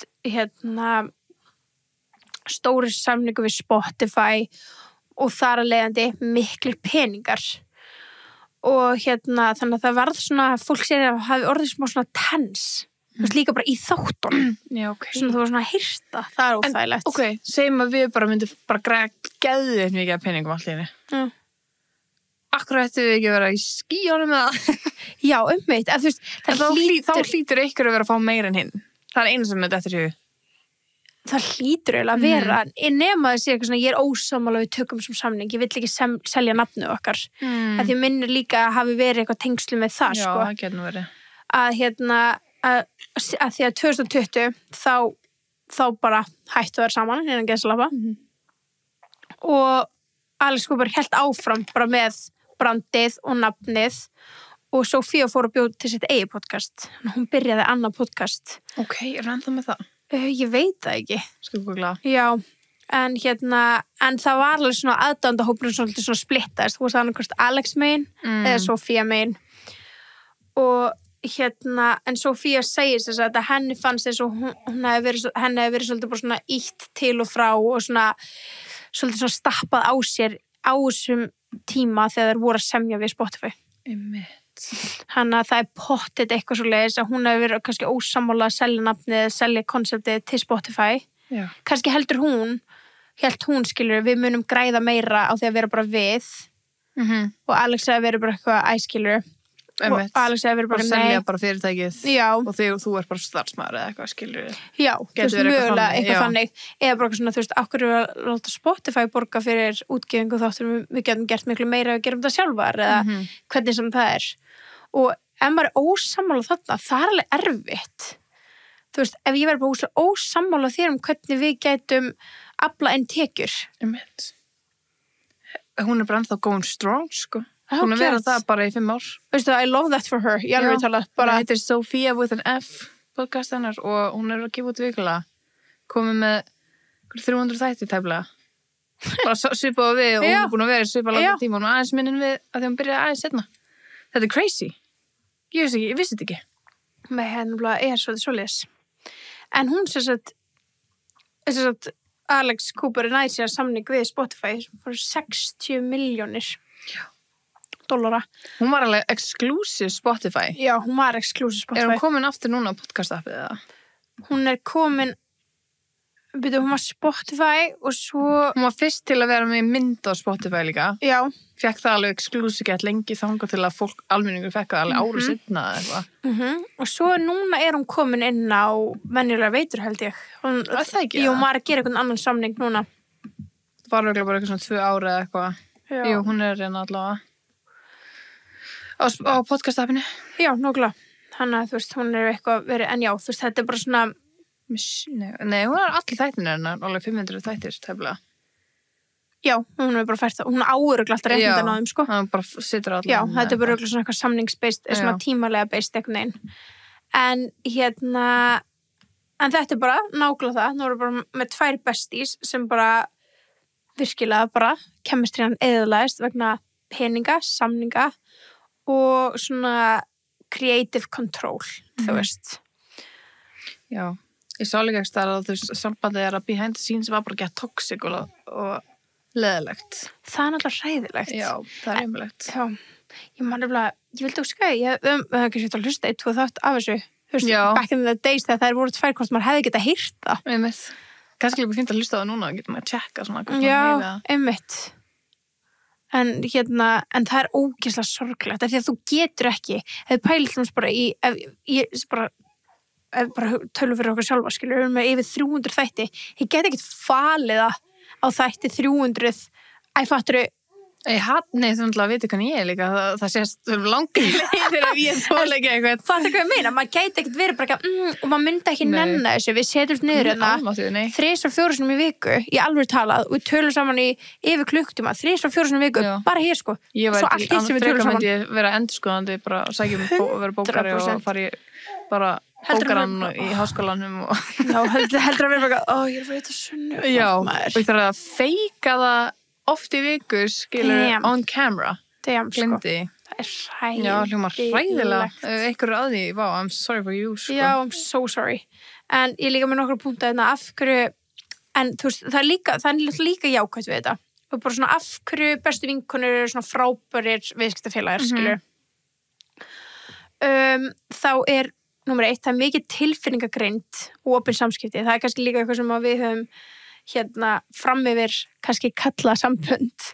stóri samningar við Spotify og þar að leiðandi miklir peningar og þannig að það varð svona fólk sér að hafi orðið smá svona tense þú veist líka bara í þáttunum já, okay. Svona þú var svona að hyrsta, það er óþægilegt ok, segjum að við bara myndum bara græða geðveikt mikið af peningum allir akkur ættu við ekki að vera í skíunum eða já, einmitt þú veist, þá hlýtur ykkur að vera að fá meira en hinn það er einu sem þetta eftir sig það hlýtur eiginlega að vera nema þessi eitthvað svona, ég er ósammála við tökum sem samning, ég vill ekki selja nafnu okkar að því minnir líka að hafi verið eitthvað tengslu með það já, það getur nú verið að því að 2020 þá bara hættu að vera saman innan geðslappa og Alex Cooper hélt áfram bara með brandið og nafnið og Sofía fór að bjóða til sitt eigi podcast hún byrjaði annað podcast ok, er hann það með það? Ég veit það ekki. Skal við googla? Já, en það var alveg svona aðdáendahópurinn svolítið svona splittast. Þú veist það annarkvæmst Alex megin eða Sofía megin. Og en Sofía segir þess að henni fannst þess að henni hefði verið svolítið bara svona ítt til og frá og svona svolítið svona stappað á sér á þessum tíma þegar þeir voru að semja við Spotify. Einmitt. Þannig að það er pottet eitthvað svo leiðis að hún hefur verið kannski ósammála að selja nafnið, selja konseptið til Spotify já. Kannski hélt hún skilur við munum græða meira á því að vera bara við og Alex hefur verið bara eitthvað æskilur og Alex hefur verið bara selja bara fyrirtækið já. Og þú ert bara starfsmaður eða eitthvað skilur já, þú veist mögulega eitthvað þannig eða bara svona þú veist, okkur eru að láta Spotify borga fyrir útgefingu þáttur við getum gert miklu meira að gera þetta sjálfar eða hvernig sem það er og ef maður er ósammála þarna, það er alveg erfitt. Þú veist, ef ég verður bara ósammála þér hvernig við gætum afla en tekjur. Hún er bara ennþá going strong, sko. Oh, hún er verið það bara í 5 ár. Veistu, I love that for her. Ég alveg tala bara. Það heitir Sophia with an F podcast hennar og hún er að gefa út vikulega. Komið með 300 þætti tæplega. Bara svipað við og hún er búin að vera svipað langt tíma og aðeins minnin við að því hún byrjaði aðeins setna. Þetta er crazy. Ég vissi þetta ekki. Með henni er svoleiðis. En hún sem sagt Alex Cooper næði sér samning við Spotify fyrir 60 milljónir dollara. Hún var alveg exclusive Spotify. Já, hún var exclusive Spotify. Er hún komin aftur núna á podcast-appið eða? Hún er komin, hún var Spotify og svo... Hún var fyrst til að vera með mynd á Spotify líka. Já. Fekk það alveg exclusive gett lengi þangað til að almenningur fekk það alveg árið seinna eða eitthvað. Og svo núna er hún komin inn á venjulega veitur held ég. Það ekki? Jú, hún var að gera einhvern annan samning núna. Það var bara eitthvað svona 2 ára eða eitthvað. Já. Jú, hún er reyna allavega. Á podcast-appinu. Já, nákvæmlega. Þannig að þú veist, hún er eitthvað verið, en já, þú veist, þetta er bara svona... Nei, hún er allir þættinir hennar, alveg 500 þættir, tæfla. Já, hún er bara fært það. Hún áurugla alltaf réttindan á þeim, sko. Já, hún bara situr allir. Já, þetta er bara svona eitthvað samningsbeist, svona tímalega beist einhvern veginn. En en þetta er bara nákvæmlega það. Nú erum bara með 2 besties sem bara virkilega bara kemistriðan eðlaðist vegna peninga, samninga og svona creative control, þú veist. Já, ég sá líka ekki að þú veist, sambandið að behind the scenes var bara gett toxic og leðilegt. Það er náttúrulega hræðilegt. Já, það er umlegt. Já, ég man nefnilega, ég vildi óska, við höfum ekki sett að hlusta 1-2 þátt af þessu, þú veist, back in the days þegar þær voru 2 hvort maður hefði getað heyrt það. Einmitt. Kannski líka fínt að hlusta það núna, getur maður að checka svona. Já, einmitt. En en það er ógeðslega sorglegt, af því að þú getur ekki, ef pælum bara ef bara tölum fyrir okkur sjálfa, skilur, við erum með yfir 300 þætti, ég get ekkert falið á þætti 300, fatturu, Nei, þú náttúrulega veitir hvernig ég er líka, það sést langir leiðir ef ég þóleika eitthvað. Fattu hvað ég meina, maður gæti ekkert verið bara og maður myndi ekki nenna þessu, við setjumst niður 3-4 sinum í viku, í alvöru talað, og við tölum saman í yfir klukktíma, 3-4 sinum í viku, bara hér sko. Ég var ekki, frekar myndi ég vera endurskoðandi, bara sækjum og vera bókari og fara í bara bókarann í háskólanum og... Já, heldur að vera bara, ég er að vera sunnu. Já, og ég þarf að feika það oft í viku, skilur, on camera. Gleymdi. Það er hræðilegt. Já, hljómar hræðilega. Einhver að því, I'm sorry for you, sko. Já, I'm so sorry. En ég líka með nokkru punkta af hverju, en þú veist, það er líka jákvæmt við þetta. Og bara svona af hverju bestu vinkonur eru svona frábærir viðskiptafélagar, skilur. Þá er, númer 1, það er mikið tilfinningagreind og opin samskipti. Það er kannski líka eitthvað sem við höfum fram yfir kannski kalla sambönd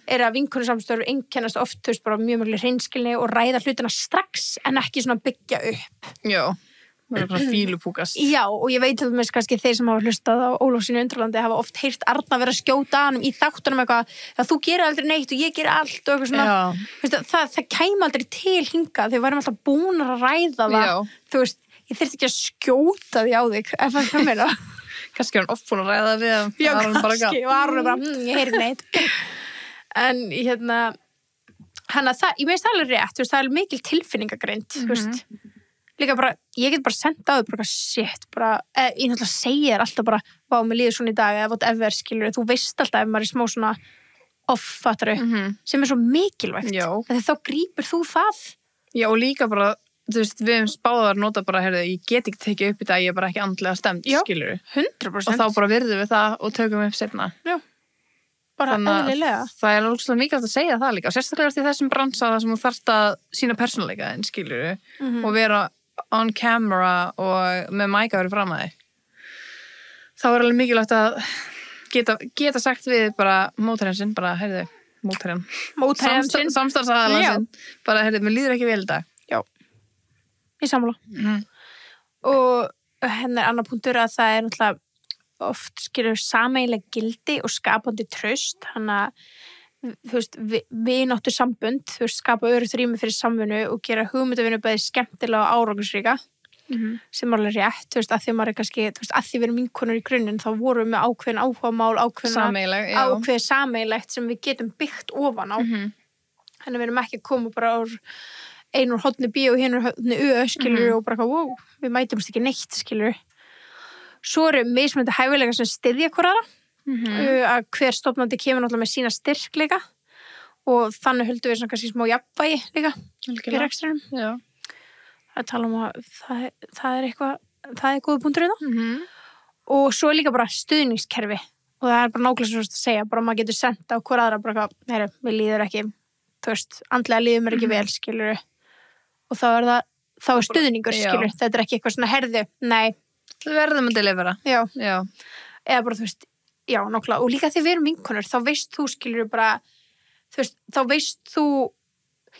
er að vinkonusamstörf einkennast oft, þú veist, bara mjög mjög hreinskilni og ræða hlutina strax en ekki svona byggja upp. Já, það er bara fílupúkast. Já, og ég veit til dæmis kannski þeir sem hafa hlustað á Ólafssyni Undralandi hafa oft heyrt Arna vera að skjóta hann í þáttunum eitthvað, að þú gerir aldrei neitt og ég gerir allt og eitthvað svona. Veist, það kæmi aldrei til hingað, þau varum alltaf búin að ræða það. Þú veist, ég þyrfti ekki að skjóta því á þig, ef það kann meina. Kannski er hann oft búin að ræða við hann. Já, kannski, og Aron er bara, ég heyri neitt. En hann að það, ég meðist alveg rétt, þú veist, það er mikil tilfinningagreind, þú veist. Líka bara, ég get bara senda á þau bara, shit, bara, ég náttúrulega segi þér alltaf bara, vá, mér líður svona í dag, eða whatever, skilur, þú veist alltaf ef maður er smá svona off-fattaru, sem er svo mikilvægt. Já. Þegar þá grípur þú það. Já, og líka bara, þú veist, við hefum spáðar nota bara, ég get ekki tekið upp í dag, ég er bara ekki andlega stemt, skilur. 100%. Og þá bara virðum við það og tökum upp seinna. Já, bara eðlilega. Það er alveg mikilvægt að segja það líka. Sérstaklega í þessum bransa þar sem þú þarft að sína persónuleika þinn, skilur, og vera on camera og með mæka verið fram að þig. Þá er alveg mikilvægt að geta sagt við bara mótherjansinn, bara, mótherjansinn, samstarfsaðalansinn, bara, mér líður ekki vel í dag. Í sammála. Og hennar annar punktur að það er náttúrulega oft skilur sameiginleg gildi og skapandi traust, þannig að þú veist, vináttu sambönd, þú veist, skapa örugt rými fyrir samvinnu og gera hugmyndavinnu bæði skemmtilega og árangursríka sem er alveg rétt, þú veist, að því maður er kannski, þú veist, að því við erum vinkonur í grunninn þá vorum við með ákveðin áhugamál, ákveðið sameigilegt sem við getum byggt ofan á þannig við erum ekki að koma bara einur horni B og hinur horni Ö, skilur og bara, wow, við mætumst ekki neitt, skilur svo eru mismunandi hæfileika sem styðja hver aðra að hver stofnandi kemur náttúrulega með sína styrkleika og þannig höldum við svona kannski smá jafnvægi líka í rekstrinum að tala að það er eitthvað, það er góða punktur í það og svo er líka bara stuðningskerfi og það er bara nákvæmlega svo að segja, bara maður getur senda á hver aðra bara, heyri, mér líður ekki þú veist, andlega líður mér ekki vel, skilur og þá er stuðningur, skilur þetta er ekki eitthvað svona herðu, nei við verðum að delivera já. Eða bara, þú veist, já, nákvæmlega og líka þegar við erum vinkonur, þá veist þú, skilur bara, þú veist, þá veist þú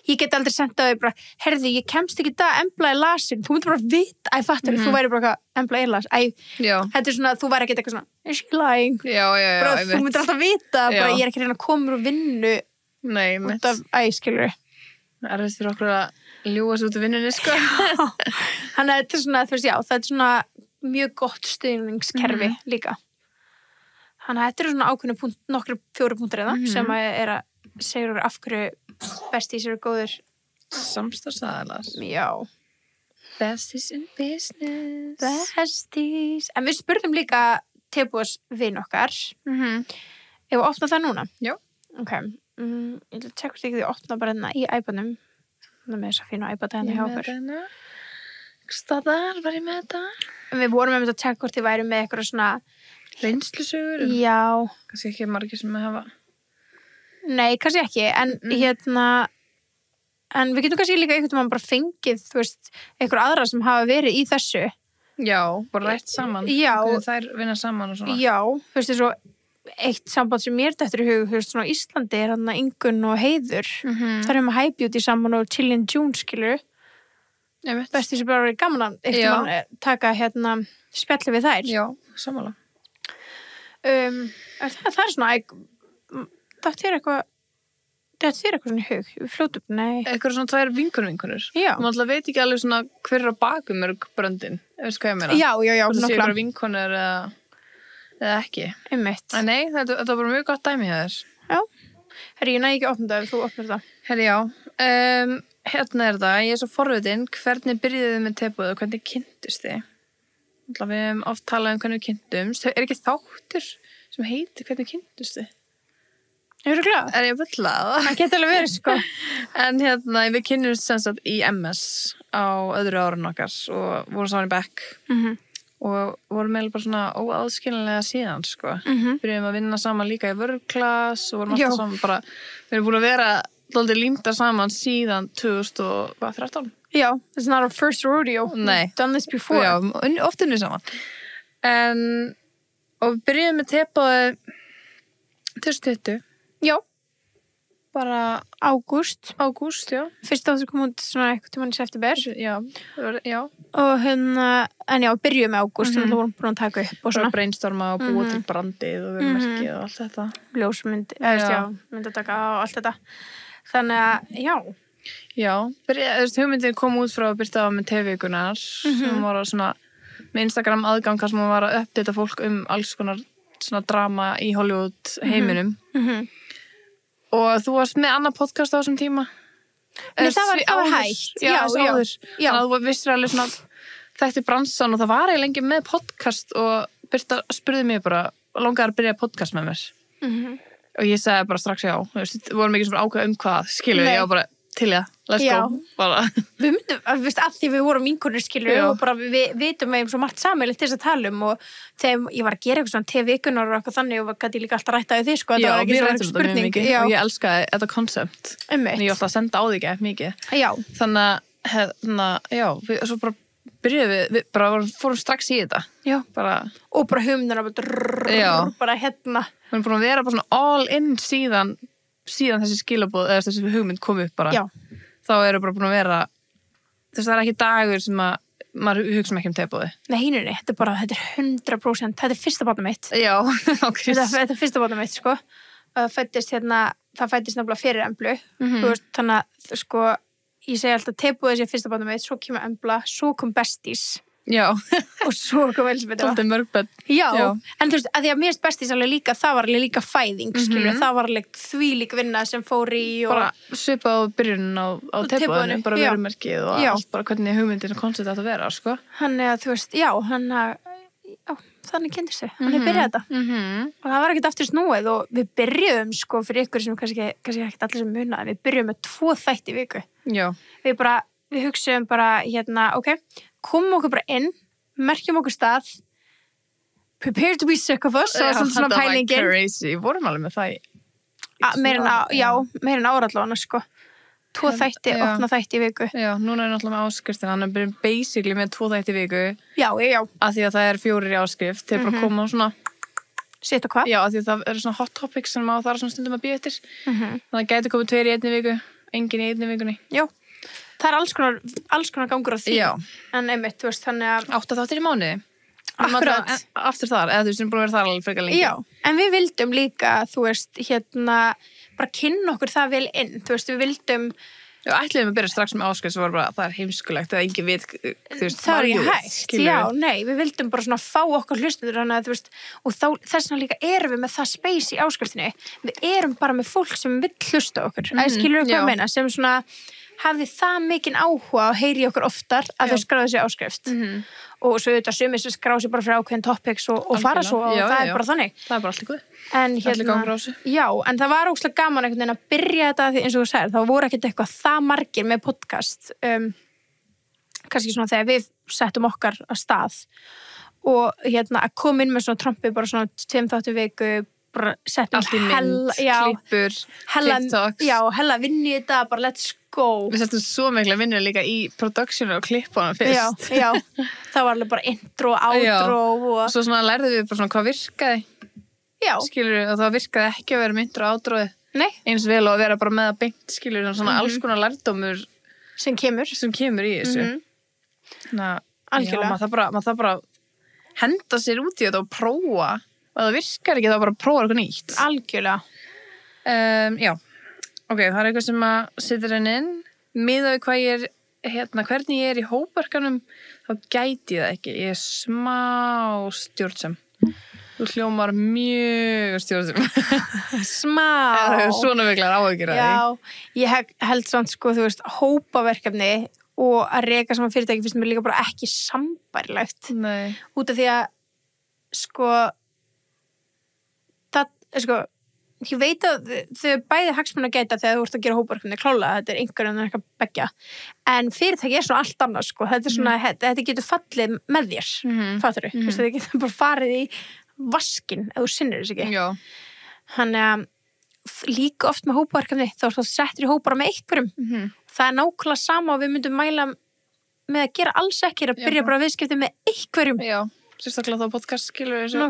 ég get aldrei sendað þau bara, herði, ég kemst ekki það Embla er lasin, þú myndir bara vita fattur, þú væri bara Embla er lasin þetta er svona, þú væri ekki eitthvað svona is she lying? Bara, þú myndir alltaf vita, bara ég er ekki reyna að koma úr vinnu út af, skilur það er þess fyrir okkur að ljúa svo út af vinnunni, sko þannig að þetta er svona, þú veist, já, það er svona mjög gott stuðningskerfi líka þannig að þetta er svona ákveðinu nokkru 4 punktar sem að segja af hverju besties eru góður samstarfsaðilar já besties in business besties en við spurðum líka tilbúðs vin okkar ef við opna það núna já ok, ég vil tjekka hvort ekki því opna bara hérna í iPadnum það með þess að fína iPad hérna hjá okkur staðar var ég með þetta við vorum með að tjekka hvort þið væri með eitthvað svona reynslusögur já kannski ekki margir sem að hafa nei, kannski ekki, en en við getum kannski líka einhvern veginn bara fengið, þú veist, einhver aðra sem hafa verið í þessu. Já, bara rætt saman. Já. Þær vinna saman og svona. Já, þú veist, svo eitt samband sem mér dettur í hug, þú veist, svona Íslandi er þarna Ingunn og Heiður. Það er með High Beauty saman og Chill in June, skilur. Besti sem bara verið gaman að taka spjalli við þær. Já, sammála. Það er svona þetta er eitthvað svona í hug við fljótu upp, nei eitthvað svona tvær vinkonur já maður alltaf veit ekki alveg svona hver er á bakum mörg bröndin, veist hvað ég meina já, það sé eitthvað vinkonur eða ekki einmitt nei, þetta var bara mjög gott dæmi hjá þér já, herri, ég næði ekki að opna það ef þú opnar það herri, já, hérna er það ég er svo forvitin, hvernig byrjuðu þið með tebúð og hvernig kynntust þið alltaf við hefum oft talað hvernig við kynntumst er ekki þáttur sem heitir hvernig kynntust þið Eru glað? Er ég fullað? Það getur alveg verið, sko. En við kynnumst sem sagt í MS á öðru árun okkar og vorum saman í bekk og vorum meðal bara svona óaðskiljanlega síðan, sko. Byrjuðum að vinna saman líka í vörklass og vorum alltaf saman bara, við erum búin að vera dálítið límdar saman síðan 2013. Já, this is not our first rodeo. Nei. We've done this before. Já, oft unnið saman. Og við byrjuðum með tebóið 2020. Já. Bara ágúst, já. Fyrst áttur kom út svona eitthvað tímann í september. Já. Og en já, byrjuðum með ágúst, þannig að það vorum búin að taka upp og svona. Og brainstorma og búa til brandið og vera merkið og allt þetta. Ljósmynd, myndataka og allt þetta. Þannig að, já. Já, hugmyndin kom út frá að byrta á með TV-vikunar sem var svona með Instagram aðgangar sem var að uppdata fólk alls konar svona drama í Hollywood heiminum og þú varst með annað podcast á þessum tíma Nei, það var hægt já. Þannig að þú vissir alveg svona þekkti bransan og það var ég lengi með podcast og Birta spurði mig bara langaði að byrja podcast með mér og ég sagði bara strax já við vorum ekki svona ákveð hvað skilur ég bara til let's go bara. Við myndum, að því við vorum vinkonur skilur og bara við vitum með svo margt sameiginlegt til þess að tala og þegar ég var að gera eitthvað svona TV-vikunar og eitthvað þannig og gæti ég líka alltaf rættaði þig sko, já, það var ekki svona spurning og ég elskaði þetta koncept en ég alltaf að senda á því ekki mikið þannig að já, svo bara byrjuðum við bara fórum strax í þetta bara, og bara hugmyndina bara við erum búin að vera bara svona all in síðan þessi skilabóð eða þessi hugmynd kom upp bara þá eru bara búin að vera þess að það er ekki dagur sem að maður hugsa ekki tebóði Nei, þetta er 100% þetta er fyrsta barnið mitt Já, þetta er fyrsta barnið mitt, sko það fættist það fættist nefnilega fyrir Emblu, þú veist, þannig að sko, ég segi alltaf tebúið þessi fyrsta barnið mitt, svo kemur Embla, svo kom Besties Já, og svo kom Elisabeth. svolítið mörg börn. Já, en þú veist, að því að mér finnst Besties alveg líka, það var alveg líka fæðing, skilur, það var alveg þvílík vinna sem fór í og... Bara svipað á byrjunin á tebúðinu, bara verumerkið og allt, bara hvernig hugmyndin og koncept átt að vera, sko. Þannig að, þú veist, þannig kynntist við, þannig byrjaði þetta. Og það var ekkert aftur snúið og við byrjuðum, sko, fyrir ykkur sem kannski ekkert allir sem munaði, við byrjuðum með 2 þætti í viku. Já. Við hugsaðum bara, ok, komum okkur bara inn, merkjum okkur stað, prepare to be sick of us, og svona pælingin. Þetta var crazy, vorum alveg með það meir en árallána, sko. 2 þætti, opna þætti í viku. Já, núna er náttúrulega með áskriftin, hann byrjum basically með 2 þætti í viku. Já. Af því að það er 4 í áskrift, þeir bara koma og svona... Sitt og hvað? Já, af því að það eru svona hot topics sem það er svona stundum að býða eftir. Þannig að það gæti komið 2 í einni viku, engin í einni vikunni. Já. Það er alls konar gangur á því. Já. En einmitt, þú veist, þannig að... 8 þáttir í mánuði. Akkurat. Aftur þar, eða þú veist, við erum búin að vera þar alveg frekar lengi. Já, en við vildum líka, þú veist, bara kynna okkur það vel inn. Þú veist, við vildum... Já, ætliðum að byrja strax með áskrift sem var bara, það er heimskulegt, eða engin vit, þú veist, það er ekki hægt, já, nei, við vildum bara svona fá okkar hlustendur, þannig að, þú veist, og þá, þess vegna líka erum við með það space í áskriftinni, við erum bara með fólk sem vill hlusta okkur, skilur við hvað að meina, sem svona hafði það mikinn áhuga að heyri okkur oftar að þau skráðu sér áskrift og svo auðvitað sumir sem skráðu sér bara fyrir ákveðin topics og fara svo og það er bara þannig. Það er bara allt í guð. En já, en það var ógeðslega gaman einhvern veginn að byrja þetta því eins og þú sagðir, þá voru ekkert eitthvað það margir með podcast kannski svona þegar við settum okkar að stað og að koma inn með svona trompi bara svona 2 þáttum viku bara settum klippur, TikToks hella vinni í þetta, bara let's go. Við settum svo mikla vinnu líka í productionu og klippunum fyrst. Já, það var alveg bara intro, outro og svo svona lærðum við bara svona hvað virkaði. Já. Skilur við, og það virkaði ekki að vera með intro og outroið. Nei. Eins vel og að vera bara með að beint, skilur við, svona alls konar lærdómur sem kemur í þessu. Algjörlega. Maður það bara henda sér út í þetta og prófa. Og það virkar ekki, þá bara prófa eitthvað nýtt. Algjörlega. Já. Ok, það er eitthvað sem að setja henni inn. Miðað við hvað ég er, hvernig ég er í hópverkanum, þá gæti ég það ekki. Ég er smá stjórnsam. Þú hljómar mjög stjórnsam. Smá. Það er svona miklar áhyggjur af því. Já, ég held samt sko, þú veist, hópaverkefni og að reka saman fyrirtæki finnst mér líka bara ekki sambærilegt. Nei. Út af því að, ég veit að þau bæði hagsmuna gæta þegar þú ert að gera hópverkefni klálega, þetta er einhverjum en eitthvað beggja en fyrirtæki er svona allt annað sko, þetta er svona, þetta getur fallið með þér, fattur þú? Þetta getur bara farið í vaskinn ef þú sinnir þess ekki. Já. Þannig að líka oft með hópverkefni þá er það settur í hópara með einhverjum. Það er nákvæmlega sama og við myndum mæla með að gera alls ekki, að byrja bara viðskipti með einhverjum. Já. Sérstaklega þá podcast skilur þessu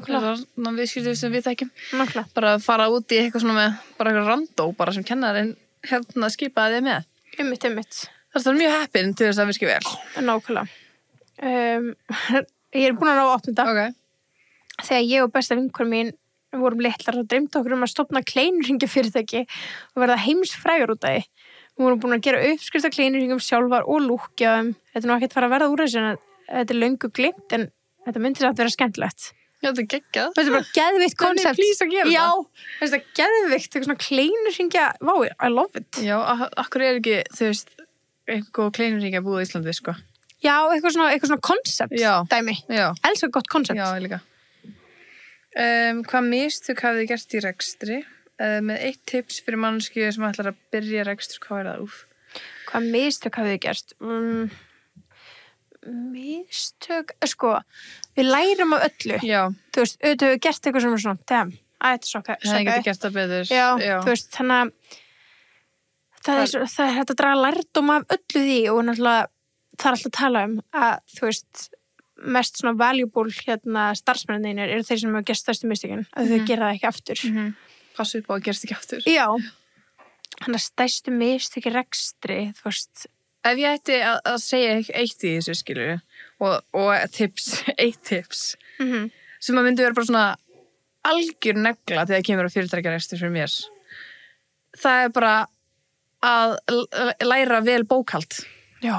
viðskipti sem við þekkjum. Nákvæmlega. Bara fara út í eitthvað svona með bara eitthvað randó bara sem kennarinn skipaði þig með. Einmitt. Það er mjög heppin til þess að virki vel. Nákvæmlega. Ég er búin að ná að opna þetta. Okay. Þegar ég og besta vinkona mín vorum litlar og dreymdi okkur að stofna kleinurhringjafyrirtæki og verða heimsfrægur út af því. Við vorum búin að gera uppskrift af kleinurhringjum sjálfar og lúkja þeim. Þetta er nú ekkert fara að verða úr þessu en þetta er löngu glimt en þetta myndir samt vera skemmtilegt. Já, þetta er geggjað. Þetta er bara geðvikt koncept. Please að gera þetta er geðvikt, eitthvað svona kleinurhringja. Wow, I love it. Já, akkur er ekki, þú veist, eitthvað kleinurhringja búið í Íslandi, sko. Já, eitthvað svona koncept dæmi. Já. Elskar gott koncept. Já, líka. Hvað mistök hafið þið gert í rekstri? Með 1 tips fyrir manneskju sem ætlar að byrja rekstur, hvað er það? Hvað mistök hafið þið gert? Mistök, sko, við lærum á öllu. Já. Þú veist, auðvitað hefur gert eitthvað sem er svona, damn, þetta er svo það getur gert það betur. Já, þú veist, þannig að það er hægt að draga lærdóm af öllu því og náttúrulega það er alltaf að tala um að, þú veist, mest svona valuable starfsmennir eru þeir sem hefur gert stærstu mistökin, að þau gera það ekki aftur. Passu upp á að gerst ekki aftur. Já, þannig að stærstu mistöki rekstri, þú veist. Ef ég ætti að segja eitt í þessu skilur og tips, 1 tips sem að myndi vera bara svona algjör negla þegar kemur á fyrirtækjarekstur fyrir mér það bara að læra vel bókhald. Já.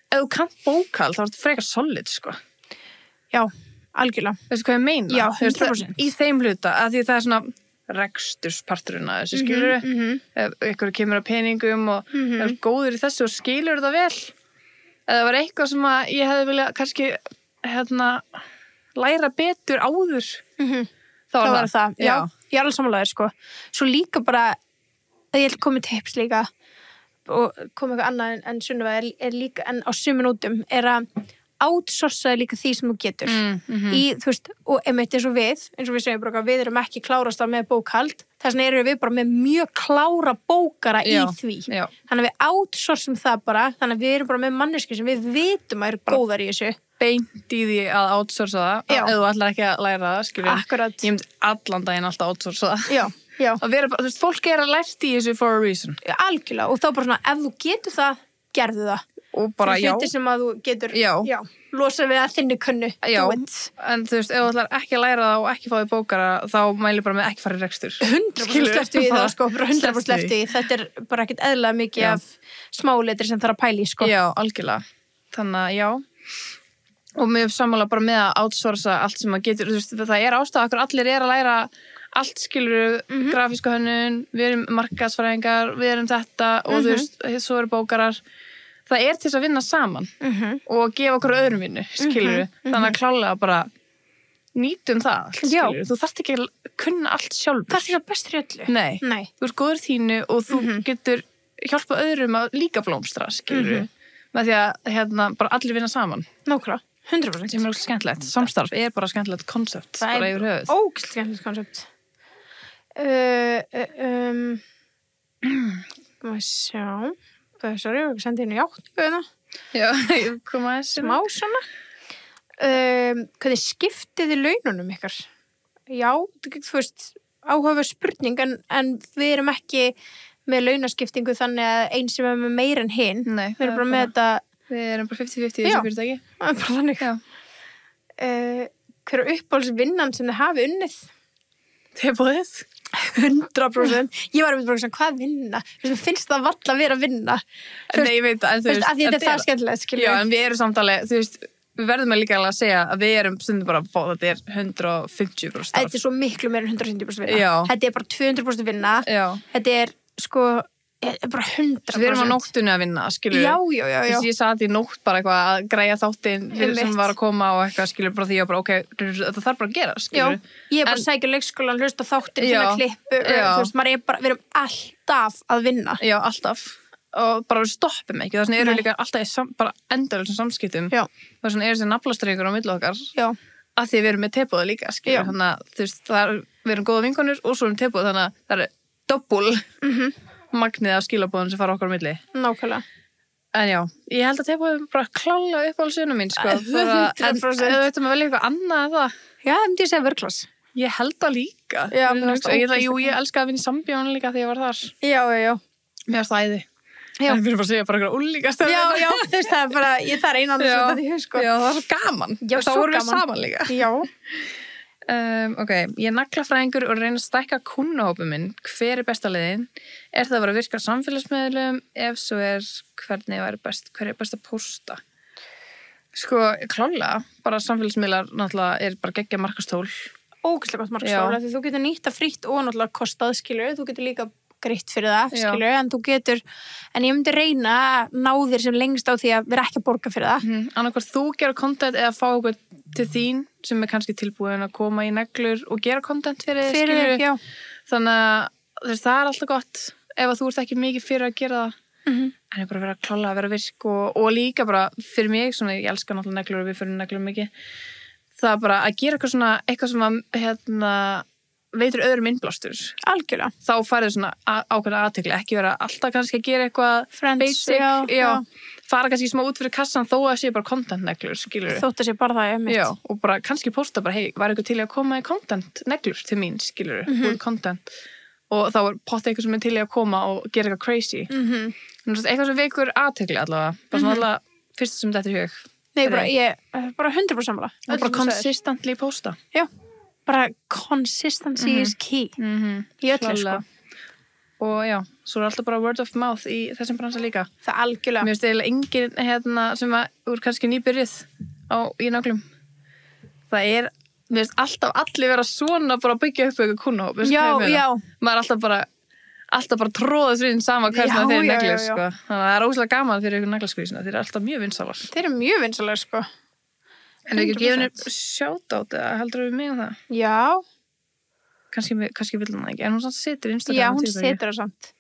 Ef þú kannt bókhald, þá er þetta frekar solid, sko. Já, algjörlega. Veistu hvað ég meina? Já, Þú veist, 100%. Í þeim hluta, að því það er svona rekstursparturinn að þessu skilur ef ykkur kemur að peningum og er góður í þessu og skilur þetta vel. Eða það var eitthvað sem að ég hefði viljað kannski læra betur áður. Þá var það. Já, ég er alveg sammálaður, sko. Svo líka bara, að ég held komið tips líka og komið eitthvað annað en Sunniva er líka, en á suminútum er að outsourcaði líka því sem þú getur í, þú veist, og einmitt eins og við segjum bara, við erum ekki klárast með bókhald, þess vegna erum við bara með mjög klára bókara í því þannig að við outsourcum það bara, þannig að við erum bara með manneski sem við vitum að eru góðar í þessu beint í því að outsourca það ef þú ætlar ekki að læra það, skilur Akkurat. Ég myndi allan daginn alltaf outsourca það Já. Að vera bara, þú veist, fólk er að lært í þessu for a reason algjörlega, og þá bara svona, ef þú getur það gerðu það og bara, hluti sem að þú getur losa við að þinni könnu en þú veist, ef þú ætlar ekki að læra það og ekki fá því bókara, þá mæli bara með ekki fara í rekstur 100% slepptu í það, sko, 100% slepptu í þetta er bara ekkert eðlilega mikið af smáletri sem þarf að pæla í, sko já, algjörlega, þannig að já og mér sammála bara með að outsourca allt sem maður getur, þú veist, það er ástæða okkur allir er að læra allt, skilur grafíska hönnun, við erum markaðsfræðingar, við erum þetta og þú veist, svo eru bókarar það er til þess að vinna saman og gefa okkur öðrum vinnu, skilur þannig að klálega bara nýtum það allt, skilur þú þarft ekki að kunna allt sjálfur það er ekki að bestur í öllu Nei. Þú ert góður þínu og þú getur hjálpa öðrum að líka blómstra, skilur með því að bara allir vinna saman nákvæmlega, 100% sem er ógeðslega skemmtilegt, samstarf er bara skemmtilegt konsept bara yfir höfuð ógeðslega skemmtilegt konsept maður sjá sorry, ég sendi inn í átningu já, ég kom að þessu smá svona hvernig skiptið þið laununum ykkar? Já, þú veist áhugaverð spurning en við erum ekki með launaskiptingu þannig að einn sem er með meira en hinn við erum bara með þetta við erum bara 50-50 í þessu fyrirtæki bara þannig hver er uppáhaldsvinnan sem þið hafi unnið? Tilboðið 100% ég var bara svona, hvað vinna? Finnst það valla að vera að vinna? Nei, ég veit að þetta er það skemmtilegt, skilur já, en við erum samtalið, þú veist við verðum að líka alveg að segja að við erum stundum bara að þetta er 150% þetta er svo miklu meira en 150% vinna þetta er bara 200% vinna þetta er sko bara 100% við erum á nóttunni að vinna, skilur já. Ég sat í nótt bara eitthvað að græja þáttinn sem var að koma og eitthvað, skilur bara því að bara, ok, þetta þarf bara að gera, skilur ég er bara að sækja leikskólan, hlusta þáttinn finna klippu, þú veist, maður er bara við erum alltaf að vinna já, alltaf og bara við stoppum ekki, þess vegna erum við líka alltaf bara endalausum samskiptum þess vegna er þessi naflastrengur á milli okkar að því við erum með teboði líka, skilur þannig að þú veist, við erum góða vinkonur og svo erum teboði, þannig að það er doppul magnið af skilabóðum sem fara okkar á milli nákvæmlega en já, ég held að teboði bara klálega upp á alveg mín, sko 100% en ef þú veitum að velja eitthvað annað en það já, myndi ég segja vörklass ég held það líka ég elska að vinna í Sambíónu líka þegar ég var þar já mér varst það æði en við erum bara að segja bara eitthvað úlíkastöð já, þú veist, það er bara það er einan þess að því, sko já, það var svo gaman já, þá vorum við saman líka já ok, ég er naglafræðingur og reyna að stækka kunnahópum minn. Hver er besta leiðin? Er það að vera að virka á samfélagsmiðlum? Ef svo er, hver er best að pósta? Sko, klálega, bara samfélagsmiðlar náttúrulega er bara geggja markastól. Ógeðslega gott markastól, því þú getur nýtt að frítt og náttúrulega kostað, skilur, þú getur líka greitt fyrir það, skilur, en ég myndi reyna að ná þér sem lengst á því að vera ekki að borga fyrir það. Annarkvært þú gera content eða fá okkur til þín sem er kannski tilbúin að koma í neglur og gera content fyrir þig, þannig að það er alltaf gott ef að þú ert ekki mikið fyrir að gera það en ég bara vera klálega að vera virk og líka bara fyrir mig, svona, ég elska náttúrulega neglur og við fyrir neglur mikið, það er bara að gera eitthvað sem að veitur öðrum innblástur algjörlega, þá farið svona ákveðna athygli, ekki vera alltaf kannski að gera eitthvað basic, fara kannski smá út fyrir kassan þó að sé bara content-neglur, skilur þótt að sé bara það, já, og bara kannski posta bara, hei, var eitthvað til að koma í content-neglur til mín, skilur út content, og þá er potta eitthvað sem er til að koma og gera eitthvað crazy eitthvað sem veikur athygli allavega, bara svona allavega fyrst sem þetta er í hug. Nei, ég bara 100% sammála. Bara consistently posta. Já. Bara consistency is key í öllu, sko. og já, svo alltaf bara word of mouth í þessum bransa líka. Það algjörlega. Mér finnst eiginlega engin sem úr kannski nýbyrjuð í nöglum. Mér finnst alltaf allir vera svona bara að byggja upp eitthvað kunnahóp. Já. Maður alltaf bara tróðast við sama hvernig þeir neglir, sko. Þannig að það óslega gaman fyrir ykkur neglaskvísina. Þeir eru alltaf mjög vinsalar. Þeir eru mjög vinsalar, sko. En við ekki gefum upp shoutout eða heldur við mig það? Já. Kannski vil hún ekki, en hún samt situr Instagram. Já, hún situr það samt.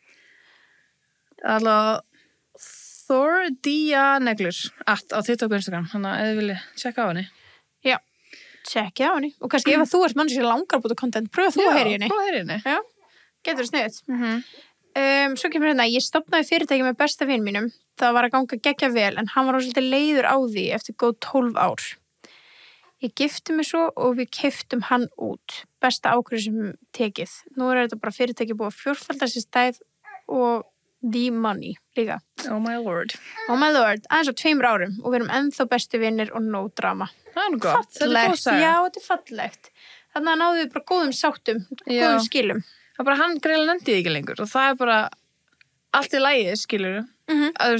Allavega Thordia neglur á TikTok og Instagram, þannig að þið vilja tjekka á henni. Já, tjekka á henni. Og kannski ef þú ert mann sem langar búið content, pröfa þú að heyri henni. Já, pröfa að heyri henni. Já, getur sniðut. Svo kemur hérna, ég stofnaði fyrirtæki með besta vin mínum. Það var að ganga geggja vel, en hann var svolítið leiður á því eftir góð 12 ár. Ég gifti mig svo og við keyptum hann út. Besta ákvörðun sem tekið. Nú þetta bara fyrirtæki búið að fjórfalda sér stæð og the money líka. Oh my lord. Oh my lord. Aðeins á 2 árum og við erum ennþá bestu vinnir og no drama. Það er nú gott. Fallegt. Já, þetta er fallegt. Þannig að náðum við bara góðum sáttum, góðum skilum. Það er bara hann greiðlega nefndið ekki lengur og það er bara allt í lagi, skilur. Bara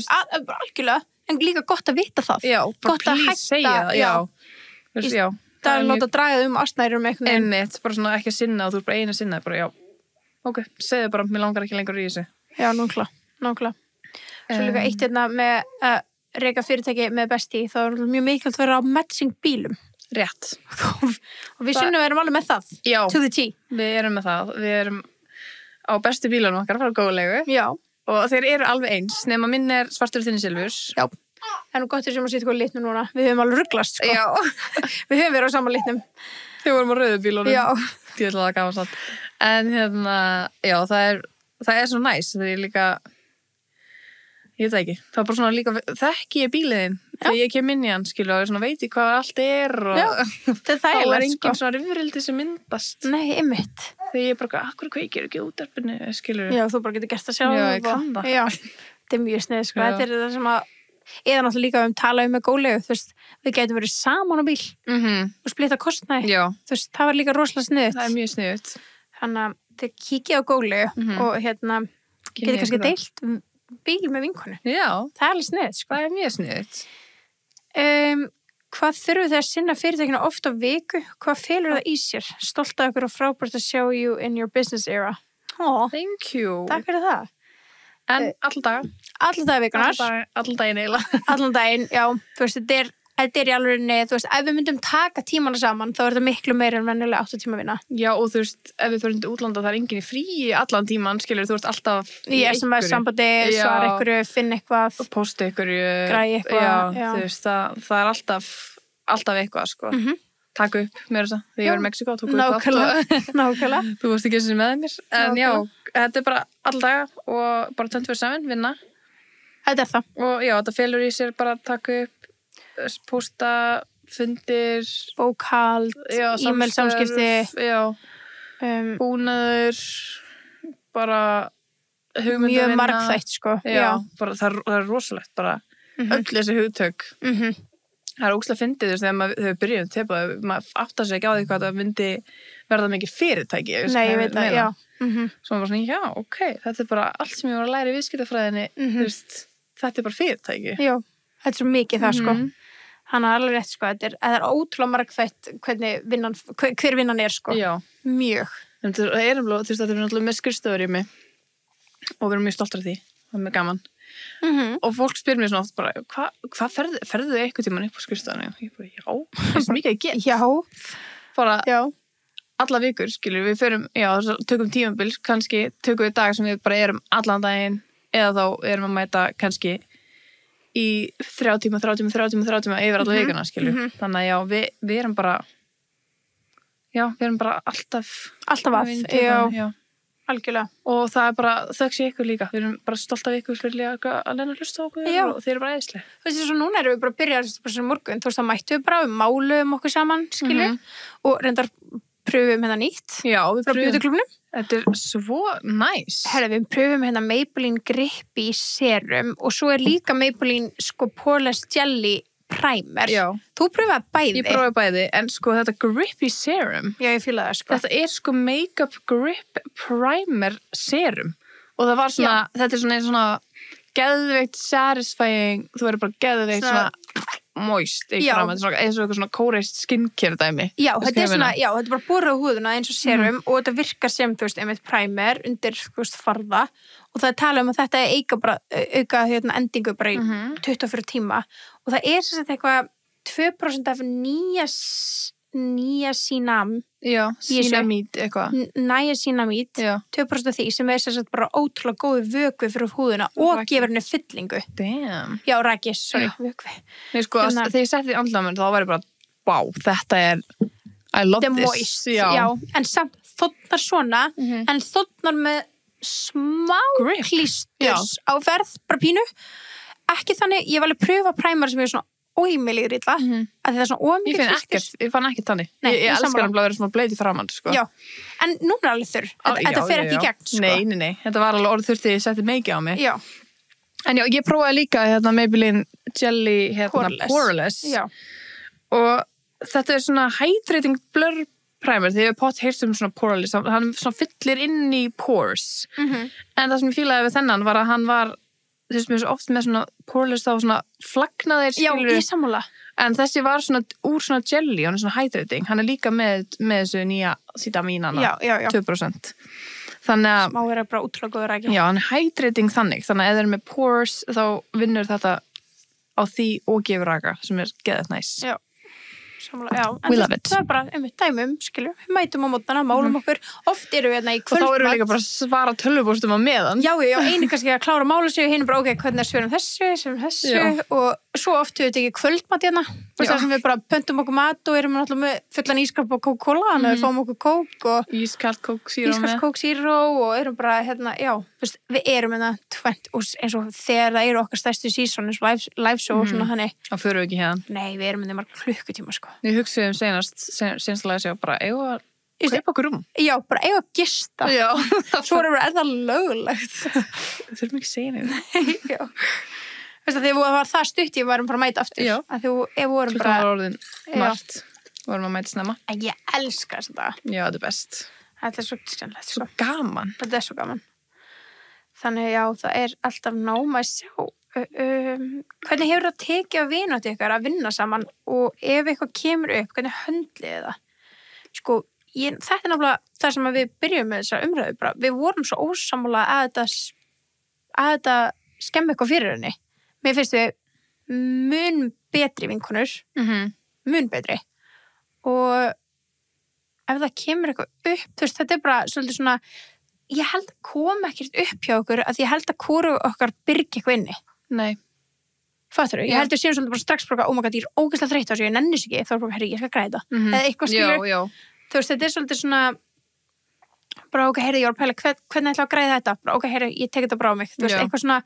algjörlega. En líka gott að vita það. Já, bara gott að please segja það. Já. Það er láta að draga um astnærum eitthvað. Einmitt, bara svona ekki að sinna og þú er bara eina sinna, bara já. Ok, segðu bara, mér langar ekki lengur í þessu. Já, nákvæmlega. Svo líka eitt hérna með að reka fyrirtæki með besti, þá er mjög mikilvægt að vera á matching bílum. Rétt. Og við sinnum erum alveg með það. Já. To the T. Við erum með það. Við erum á bestu bílunum okkar frá góðlegu. Já. Og þeir eru alveg eins, nema minn er svartur þinni silfurs. Já. Það er nú gott sem að sýta hvað litnum núna. Við höfum alveg rugglast, sko. Já. Við höfum verið á sama litnum. Þau vorum á rauðu bílunum. Já. Ég ætla að gafa satt. En já, það er svo næs. Það er líka, ég veit það ekki. Það er bara svona líka, þekki ég bíliðinn. Þegar ég kem inn í hann, skilu, og svona veit ég hvað allt er. Og já, það er þægilegt, sko. Þá er engin svona rifrildi sem myndast. Nei, einmitt. Þegar ég bara, akkur kveikir ekki útvarpinu, skilur. Já, þú bara getur gert það sjálf. Já, ég kann það. Já, þetta er mjög snið, sko. Þetta er það sem að eða náttúrulega líka talað með gólegu, þú veist, við gætum verið saman á bíl og splitta kostnaði. Já. Þú veist, það var líka rosalega sniðut. Það er mjög sniðut. Þannig að þið kíkja á gólegu og getur kannski deilt bíl með vinkonu. Já. Það er alveg sniðut, sko. Það er mjög sniðut. Hvað þurfum þið að sinna fyrirtækinu oft á viku? Hvað felur það í sér? Stolt af ykkur og frábært að show you in your business era. Thank you. Takk fyrir það. En allan dag. Allan dag vikunar. Allan daginn eiginlega. Allan daginn, já. Þú veist, þetta er í alveg, þú veist, ef við myndum taka tímana saman, þá er þetta miklu meira en venjulega 8 tíma vinna. Já, og þú veist, ef við fyrir til útlanda, það er enginn í fríi allan tíman, skilur, þú veist, alltaf í ég sem er sambandi, svara einhverju, finna eitthvað. Og posta einhverju. Græja eitthvað. Já, þú veist, það er alltaf eitthvað, sko. Takk upp, mér þess að. Þegar ég var í Mexíkó, tók upp allt. Nákvæmlega. Þú varst ekki eins og með mér. En já, þetta er bara alla daga og bara 24/7 vinna. Þetta er það. Og já, þetta felur í sér bara að taka upp, posta, fundir, bókhald, e-mail samskipti, búnaður, bara hugmyndavinna. Mjög margþætt, sko. Já, bara, það er rosalegt, bara öll þessi hugtök. Það er ógeðslega fyndið, þú veist, þegar við byrjum til maður áttar sig ekki á því hvað það myndi verða mikið fyrirtæki. Nei, ég veit það, já. Svo maður bara svona, já, ok, þetta er bara allt sem ég var að læra í viðskiptafræðinni, þú veist, þetta er bara fyrirtæki. Já, þetta er svo mikið það, sko. Hann er alveg rétt, sko, þetta er ótrúlega margþætt hver vinnan er, sko. Já. Mjög. Þú veist, þetta er náttúrulega með skrifstofur í mig og við erum mjög stoltar af því, það er mjög gaman. Og fólk spyr mér svona oft bara hvað ferðu þau eitthvað tímann upp á skrifstofunni? Og ég bara, já, það er mikið að geta. Já. Bara alla vikur, skilur, við förum, já, tökum tímabil, kannski tökum við dag sem við bara erum allan daginn eða þá erum að mæta kannski í 3 tíma yfir alla vikuna, skilur. Þannig að já, við erum bara alltaf að, algjörlega. Og það er bara þökk sé ykkur líka. Við erum bara stolt af ykkur fyrir að lenna hlusta á okkur og þeir eru bara æðislega. Þú veist, svo núna erum við bara að byrja þessu morgun. Þú veist, það mættum við bara, við málum okkur saman, skilur, og reyndar pröfum hérna nýtt. Já, við pröfum. Frá Beauty-klúbbnum. Þetta er svo næs. Herra, við pröfum hérna Maybelline Grippy Serum og svo er líka Maybelline, sko, Poreless Jelly Primer. Já. Þú pröfaði bæði. Ég pröfaði bæði, en sko þetta Grippy Serum. Já, ég fíla það, sko. Þetta er sko Makeup Grip Primer Serum. og það var svona, þetta svona geðveikt satisfying, þú verður bara geðveikt svona moist í fram, eins og eitthvað svona kóreist skincare dæmi. Já, þetta þetta er bara borað á húðuna eins og serum og þetta virkar sem, þú veist, einmitt primer undir, þú veist, farða og það er talað að þetta auka endingu bara í 24 tíma og það er sem sagt eitthvað 2% af niacinam niacinamide eitthvað niacinamide, 2% af því sem er sem sagt bara ótrúlega góði vökvi fyrir húðuna og gefur henni fyllingu. Damn. Já, rakis, vökvi. Nei, sko, þegar ég setti í andlamund þá var ég bara, wow, þetta er I love the this. Moist, já, en samt þóttnar svona, en þóttnar með smá klísturs á verð, bara pínu. Ekki þannig, ég var alveg pröfa primer sem er svona óhýmilegur illa, að það er svona ómikið klísturs. Ég fann ekkert þannig. Ég elskar hann að vera svona bleið í framann, sko. Já, en núna er alveg þurr. Þetta fer ekki í gegn, sko. Nei, þetta var alveg orð þurfti, ég setti mikið á mig. Já. En já, ég prófaði líka Maybelline Jelly Poreless. Já. Og þetta er svona hydrating blur primer, því ég hef pott heyrt svona Poreless, hann svona fyllir inn í pores. En það sem ég fílaði við þennan var að hann var, þú veist, mér svo oft með svona Poreless þá svona flagnaðir, skilur. Já, ég sammála. En þessi var svona úr svona jelly, hann er svona hydrating, hann er líka með þessu nýja sítamínana, 2%. Þannig að smá er bara útrúlega góður rækja. Já, hann er hydrating þannig að ef það er með pores þá vinnur þetta á því og gefur rækja sem er geðað næs. Já, sammála, já. En það er bara dæmum, skilju. Við mætum á mótnana, málum okkur. Oft eru við í kvöldmat. Og þá eru við líka bara að svara tölvupóstum á meðan. Já, einu kannski að klára mála sig og hinn bara, hvernig er svörum þessu og svo oft við ekki kvöldmat hérna. Það sem við bara pöntum okkur mat og erum náttúrulega með fullan ískarp og Coca-Cola, þannig að við fáum okkur kók og ískalt Coke Zero og erum bara, við erum eins og þegar það eru okkar stærstu season eins og live show og svona þannig. Það fyrir við ekki hérna. Nei, við erum marga klukkutíma, sko. Við hugsaðum senast að segja bara, kaupa okkur rúm. Já, bara að gista. Já. Svo er það löglegt. Þurfum ekki að segja neitt. Já. Þegar við var það stutt, ég varum bara að mæta aftur. Já. Að við vorum bara... Klukkan var orðin margt. Vorum að mæta snemma. En ég elska þetta. Já, þetta er best. Þetta er svo skemmtilegt. Svo gaman. Þetta er svo gaman. Þannig, já, það er alltaf nóg að sjá. Hvernig hefur það tekið að vináttu ykkar að vinna saman og ef eitthvað kemur upp, hvernig höndliði það? Sko, þetta er náttúrulega það sem við byrjum með þessa umræðu bara. Við vorum svo ósammála að þetta skemmi eitthvað fyrir henni. Mér finnst við mun betri vinkonur, mun betri og ef það kemur eitthvað upp, þú veist, þetta er bara svolítið svona, ég held að koma ekkert upp hjá okkur að ég held að hvoru okkar byrgi eitthvað inni. Nei. Fattur þú? Ég held að séum svolítið bara strax bara, my God, ég er ógeðslega þreytt á þessu, ég nenni sig ekki, þá er bara, herri, ég skal græða eða eitthvað skilur. Já. Þú veist, þetta er svolítið svona bara, herri, ég var að pæla, hvernig ætla að græða þetta? Bara, herri, ég tek þetta bara á mig. Þú veist, eitthvað svona,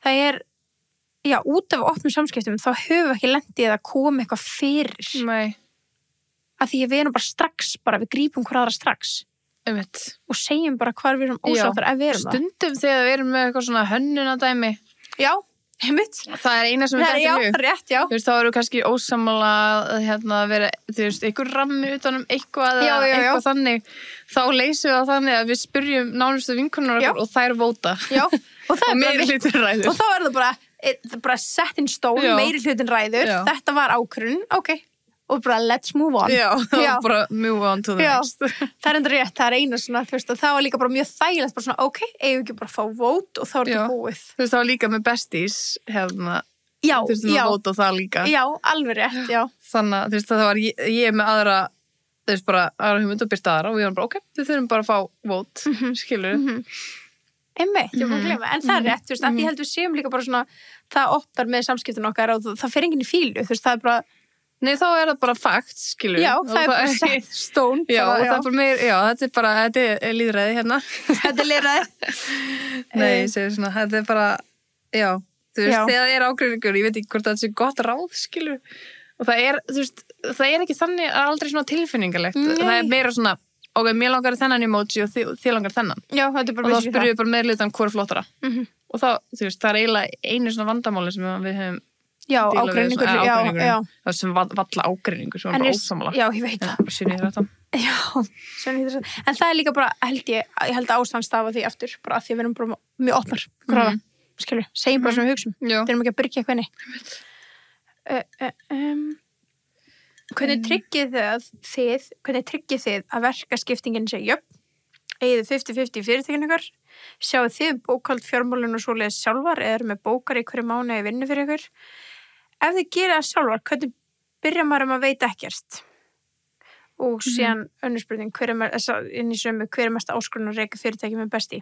það er já, út af opnum samskiptum þá höfum við ekki lendið að koma eitthvað fyrir. Nei. Af því við erum bara strax, við grípum hver aðra strax. Og segjum bara hvar við erum ósáttar ef við erum það. Stundum þegar við erum með eitthvað svona hönnunadæmi. Já, einmitt. Það er eina sem við dættum hug. Já, rétt, já. Þú veist, þá eru kannski ósammála að vera, þú veist, einhver rammi utanum eitthvað eða eitthvað þannig. Þá leysum við það þannig að við spyrjum nánustu vinkonur og þær vóta. Já, og meiri hlutin ræður. Og þá er það bara set in stone, meiri hlutin ræður. Þetta var ákvörðun, og bara let's move on. Já, bara move on to the next. Það er enda rétt, það er eina svona, þú veist, og það var líka bara mjög þægilegt, bara svona, eigum ekki bara að fá vote og þá er þetta búið. Þú veist, það var líka með besties, já, þú veist, að vote og það líka. Já, alveg rétt, já. Þannig að, þú veist, það var ég með aðra, þú veist, bara aðra hugmynd og byrst aðra og við varum bara, við þurfum bara að fá vote, skilur. Einmitt, ég var að gleyma, en það er rétt, þú veist, að ég held við séum líka bara svona, það opnar með samskiptin okkar og það fer enginn í fílu, þú veist, það er bara nei, þá er það bara fakt, skilur. Já, það er bara sett stone. Já, og það er bara meir, þetta er lýðræði hérna. Þetta er lýðræði. Nei, ég segi svona, þetta er bara, þú veist, þegar það er ágreiningur, ég veit ekki hvort það sé gott ráð, skilur. Og það er, þú veist, það er ekki þannig aldrei svona tilfinningalegt. Það er meira svona, mér langar þennan emoji og þið langar þennan. Já, þetta er bara og þá spyrjum við bara meðlutan hvor er flottara. Og þá, þú veist, það er eiginlega einu svona vandamáli sem við höfum Já, díla við ágreiningur, svona- já, ágreiningurinn. já. Það sem valla ágreiningur sem er En bara er- ósammála. Já, ég veit það. Bara sinni þetta. Já, en það er líka bara, ég held að ástand stafa því aftur, bara að því að við erum bara mjög opnar, skilur, segjum bara sem við hugsum. Já. Við erum ekki að byrja eitthvað Hvernig tryggið þið að verkaskiptingin sé jöfn? Eigið 50-50 í fyrirtækinu ykkar? Sjáu þið bókhald fjármálun og svoleiðis sjálfar eða eru með bókar í hverju mánuði vinnu fyrir ykkur? Ef þið gera það sjálfar, hvernig byrja maður að veita ekkert? Og síðan önnur spurning, hver er mest áskorun að reka fyrirtæki með besti?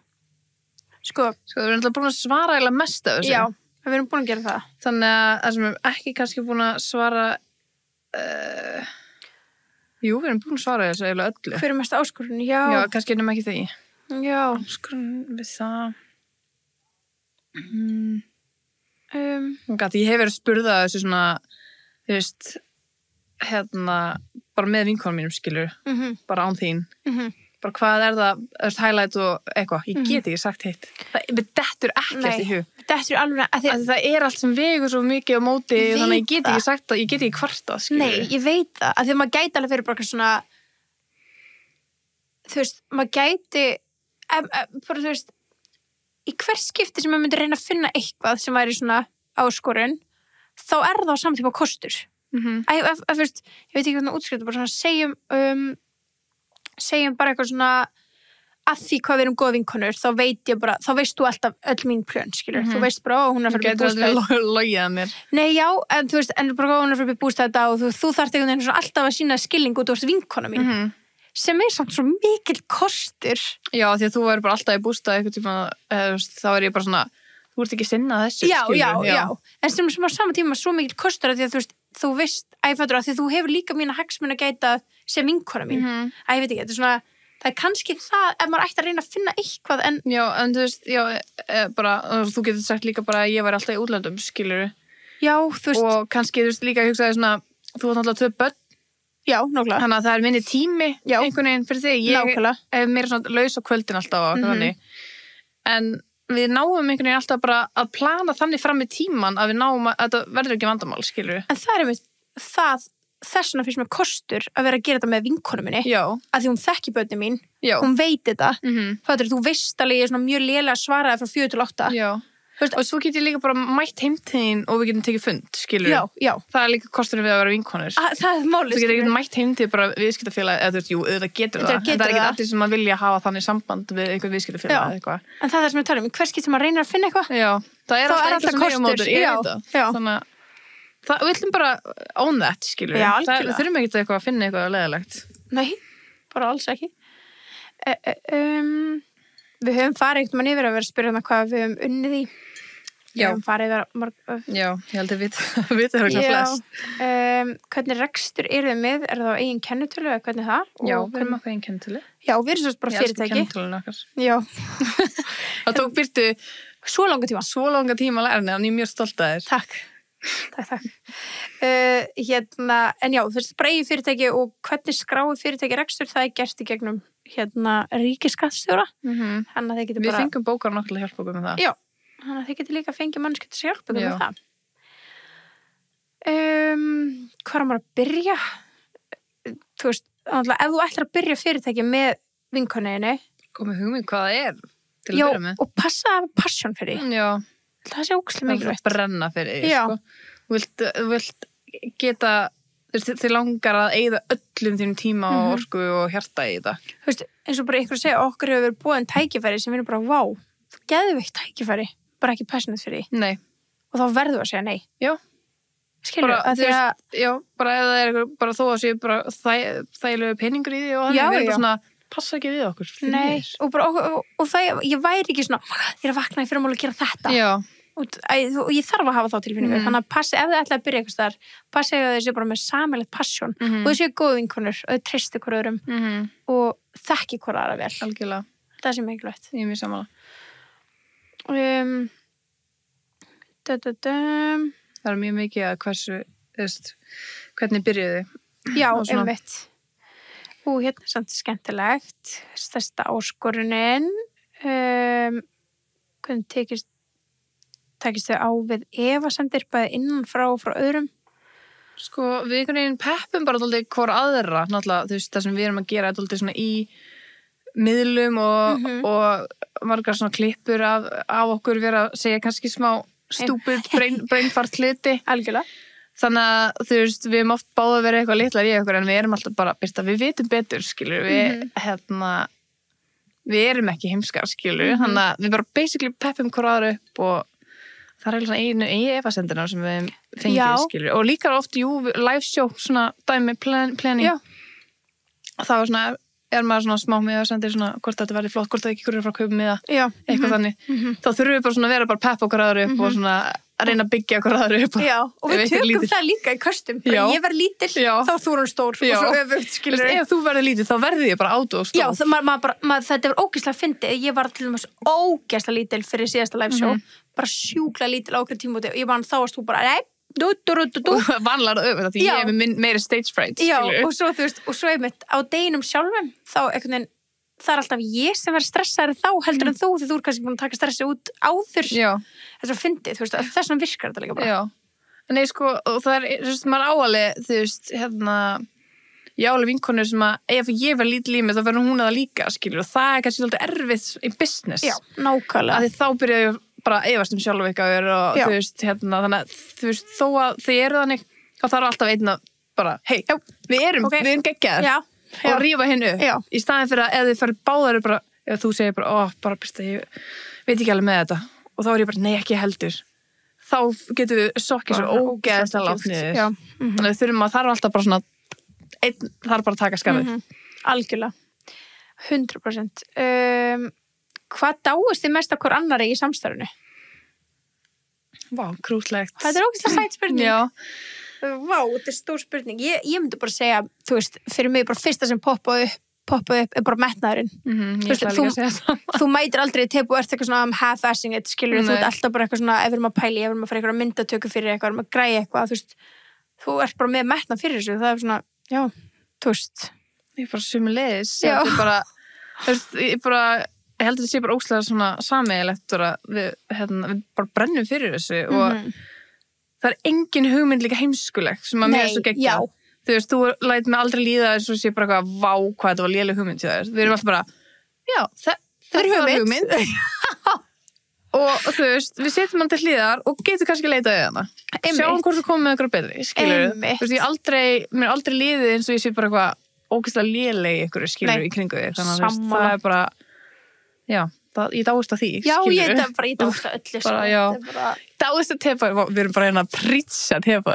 Sko, við erum alltaf búin að svara eiginlega mest af þessu. Já, við erum búin að gera það. Þannig að það sem við erum ekki kannski búin að svara jú, við erum búin að svara þessu eiginlega öllu. Hver er mest áskorun? Já. Já, kannski erum ekki því. Já. Áskorun við það. Ég hef verið spurða þessu svona, þú veist, bara með vinkonum mínum skilur, bara án þín. Bara hvað er það, highlight og eitthvað, ég get ekki sagt hitt. Það dettur ekkert í hug. Dettur alveg að það er allt sem vegur svo mikið á móti, þannig að ég get ekki sagt það, ég get ekki kvartað, skilur. Nei, ég veit það, að því að maður gæti alveg fyrir bara svona, þú veist, maður gæti, bara þú veist, í hvers skipti sem maður myndi reyna að finna eitthvað sem væri svona áskorun, þá er það á samtíma kostur. Þú veist, ég veit ekki hvernig útskrift, bara svona segjum bara eitthvað svona að því hvað við erum góða vinkonur, þá veit ég bara, þá veist þú alltaf öll mín plön, skilur, þú veist bara, hún er fyrir bústæð. Þú getur logið að mér. Nei, já, en þú veist, en bara hún er fyrir bústæð þetta og þú þarft einhvern veginn svona alltaf að sína skilning út úr vinkona mín, sem er samt svo mikil kostur. Já, því að þú er bara alltaf í bústæð eitthvað tíma, þá er ég bara svona, þú ert ekki sinnað þessu, skilur. Já, en sem á sama tíma svo mikil kostur að því að þú veist, æfættur að því þú hefur líka mína hagsmuni að gæta sem vinkona mín. Ég veit ekki, þetta er svona, það er kannski það ef maður ætti að reyna að finna eitthvað en... Já, en þú veist, bara, þú getur sagt líka bara að ég var alltaf í útlöndum, skilur. Já, þú veist... Og kannski, þú veist, líka hugsaði svona, þú var náttúrulega 2 börn. Já, nákvæmlega. Þannig að það er minni tími, einhvern veginn fyrir þig. Ég er meira svona laus á kvöldin alltaf og þannig. En við náum einhvern veginn alltaf bara að plana þannig fram í tíman að við náum að þetta verður ekki vandamál, skilur. En það er einmitt þess vegna finnst mér kostur að vera að gera þetta með vinkonu minni. Já. Að því hún þekki börnin mín, hún veit þetta. Þú veist alveg, ég er svona mjög lélega svaraði frá 4 til 8. Já. Og svo get ég líka bara mætt heim til þín og við getum tekið fund, skilur. Já. Það er líka kosturinn við að vera vinkonur. Það er málið. Þú getur ekki mætt heim til bara viðskiptafélag, eða þú veist, jú, auðvitað getur það. En það er ekki allir sem að vilja hafa þannig samband við einhvern viðskiptafélag eða eitthvað. En það er það sem við talum, hvers getur maður reynir að finna eitthvað? Já, það er alltaf kostur. Ég veit það. Þannig að við ætlum bara own that, skilur. Já, algjörlega. Við þurfum ekki að finna eitthvað leiðilegt. Nei, bara alls ekki. Við höfum farið eitthvað yfir að vera að spyrja hvað við höfum unnið í. Við höfum farið yfir Já, ég held að við það flest. Hvernig rekstur eru þið með? Er það á eigin kennitölu eða hvernig það? Já, við erum okkur eigin kennitölu. Já, við erum svo bara fyrirtæki. Kennitölun okkar. Já. Það tók Birtu svo langa tíma að læra henni og ég er mjög stolt að þér. Takk. En já, þú veist, bara eigin fyrirtæki og hvernig skráið fyrirtæki rekstur, það er gert í gegnum ríkisskattstjóra. Þannig að þeir getur bara... Við fengum bókar nokkuð að hjálpa okkur með það. Já, þannig að þeir getur líka að fengja mannskjöld að hjálpa okkur með það. Hvað er maður að byrja? Þú veist, ef þú ætlar að byrja fyrirtæki með vinkonniðinni... Komið hugmynd hvað það er til að byrja með. Já, og passa að hafa passion fyrir því. Já. Það sé ógeðslega mikilvægt. Það brenna fyrir því, sko. Þú vilt geta, þið langar að eyða öllum þínum tíma og orku og hjarta í þetta. Þú veist, eins og bara ykkur að segja, okkur hefur verið búin tækifæri sem við erum bara, vá, geðveikt tækifæri, bara ekki passionate fyrir því. Nei. Og þá verður að segja nei. Já. Skilur, að því að... Já, bara ef það er eitthvað, bara þó að sé bara þægilegu peningur í því og þannig, við erum bara svona, passa ekki við okkur. Nei, og bara, og það, ég væri ekki svona, ég er að vakna í fyrramál að gera þetta. Já. Og ég þarf að hafa þá tilfinningu, þannig að passi, ef þið ætlaði að byrja eitthvað staðar, passi að þið séu bara með sameiginlegt passion og þið séu góð vinkonur og þið treystu hver öðrum og þekki hver aðra vel. Algjörlega. Það sé mikilvægt. Ég er mjög sammála. Það er mjög mikið að hvernig byrjuðu. Já, einmitt. Og hérna er samt skemmtilegt, stærsta áskorunin, hvernig tekist takist þau á við efasemdir bæði innan frá öðrum? Sko, við einhvern veginn peppum bara dálítið hvor aðra, náttúrulega, þú veist, það sem við erum að gera er dálítið svona í miðlum og margar svona klippur af okkur vera að segja kannski smá stúpid brainfart hluti. Algjörlega. Þannig að, þú veist, við erum oft báða að vera eitthvað litlar í okkur en við erum alltaf bara, við vitum betur, skilur, við erum ekki heimskar, skilur, þannig að við bara basically peppum hvor aðra upp og það er svona einu efasendina sem við fengið, skilur. Og líka oft, live show, svona dæmi, planning. Já. Það var svona, maður svona smá með að senda svona, hvort þetta verði flott, hvort það ekki hverju frá kaupum með það, eitthvað þannig. Þá þurfum við bara svona að vera bara pepp okkur aðra upp og svona að reyna að byggja okkur aðra upp. Já, og við tökum það líka í köstum. Ég verð lítill, þá þú erum stór og svo öfugt, skilur. Ef þú verður lítill, þá verði ég bara átó og stór. Já, þetta var ógeðslega fyndið. Ég var til dæmis ógeðslega lítill fyrir síðasta live show. Bara sjúklega lítill á okkur tímúti og ég var þá varst þú bara, nei, vanlar öfugt, því ég hef meiri stage fright. Já, og svo þú veist, og svo einmitt á deginum sjálfum, þá einhvern veginn það er alltaf ég sem verður stressaður þá heldur en þú, því þú er kannski búin að taka stressi út áður. Já. Þess að fyndið, þú veist, þess vegna virkar þetta líka bara. Já. Nei, sko, og það er, þú veist, maður áalið, þú veist, ég áalið vinkonur sem að ef ég verður lítið í mig, þá verður hún að það líka, skilur, og það er kannski svolítið erfitt í business. Já, nákvæmlega. Því þá byrja ég bara að efast sjálf ykkur og þú veist, þannig að þú veist, þó að þið eru þannig, þá þarf alltaf einn að bara, hey, við erum geggjaðir. Og rífa hennu í staðin fyrir að ef þið fyrir báðar bara, ef þú segir bara, bara byrsta, ég veit ekki alveg með þetta og þá er ég bara, nei ekki heldur þá getum við sokkið svo ógeðslega lágt niður þannig að við þurfum að þarf alltaf bara svona einn þarf bara að taka skarðið. Algjörlega 100%. Hvað dáist þið mest af hver annari í samstarfinu? Vá, krútlegt. Þetta er ógeðslega sæt spurning. Já. Vá, þetta er stór spurning. Ég myndi bara segja, þú veist, fyrir mig bara fyrsta sem poppaði upp er bara metnaðurinn. Þú mætir aldrei í teip og ert eitthvað svona half-assing it, skilur þú ert alltaf bara eitthvað svona, ef við erum að pæli, ef við erum að fara eitthvað myndatöku fyrir eitthvað, ef við erum að græja eitthvað, þú veist, þú ert bara með metnað fyrir þessu, það er svona, já, þú veist. Ég er bara sömuleiðis, þetta er bara, þú veist, ég held að þetta sé bara óslega svona sameiginlegt við bara brennum fyrir þessu og það er engin hugmynd líka heimskuleg sem að mér er svo geggja. Þú veist, þú læt mig aldrei líða þess að sé bara eitthvað, vá, hvað þetta var léleg hugmynd til þér. Við erum alltaf bara, já, það er hugmynd. Og þú veist, við setjum hann til hlíðar og getum kannski leitað í hana. Sjáum hvort þú komið með eitthvað betri, skilur. Þú veist, mér er aldrei líðið eins og ég sé bara eitthvað ógeðslega léleg ykkur, skilur, í kringu þig. Þannig að það er bara, já. Ég dáist að því, skilur. Já, ég dáist að öllu. Dáist að tepa, við erum bara hérna að prýtsa tepa.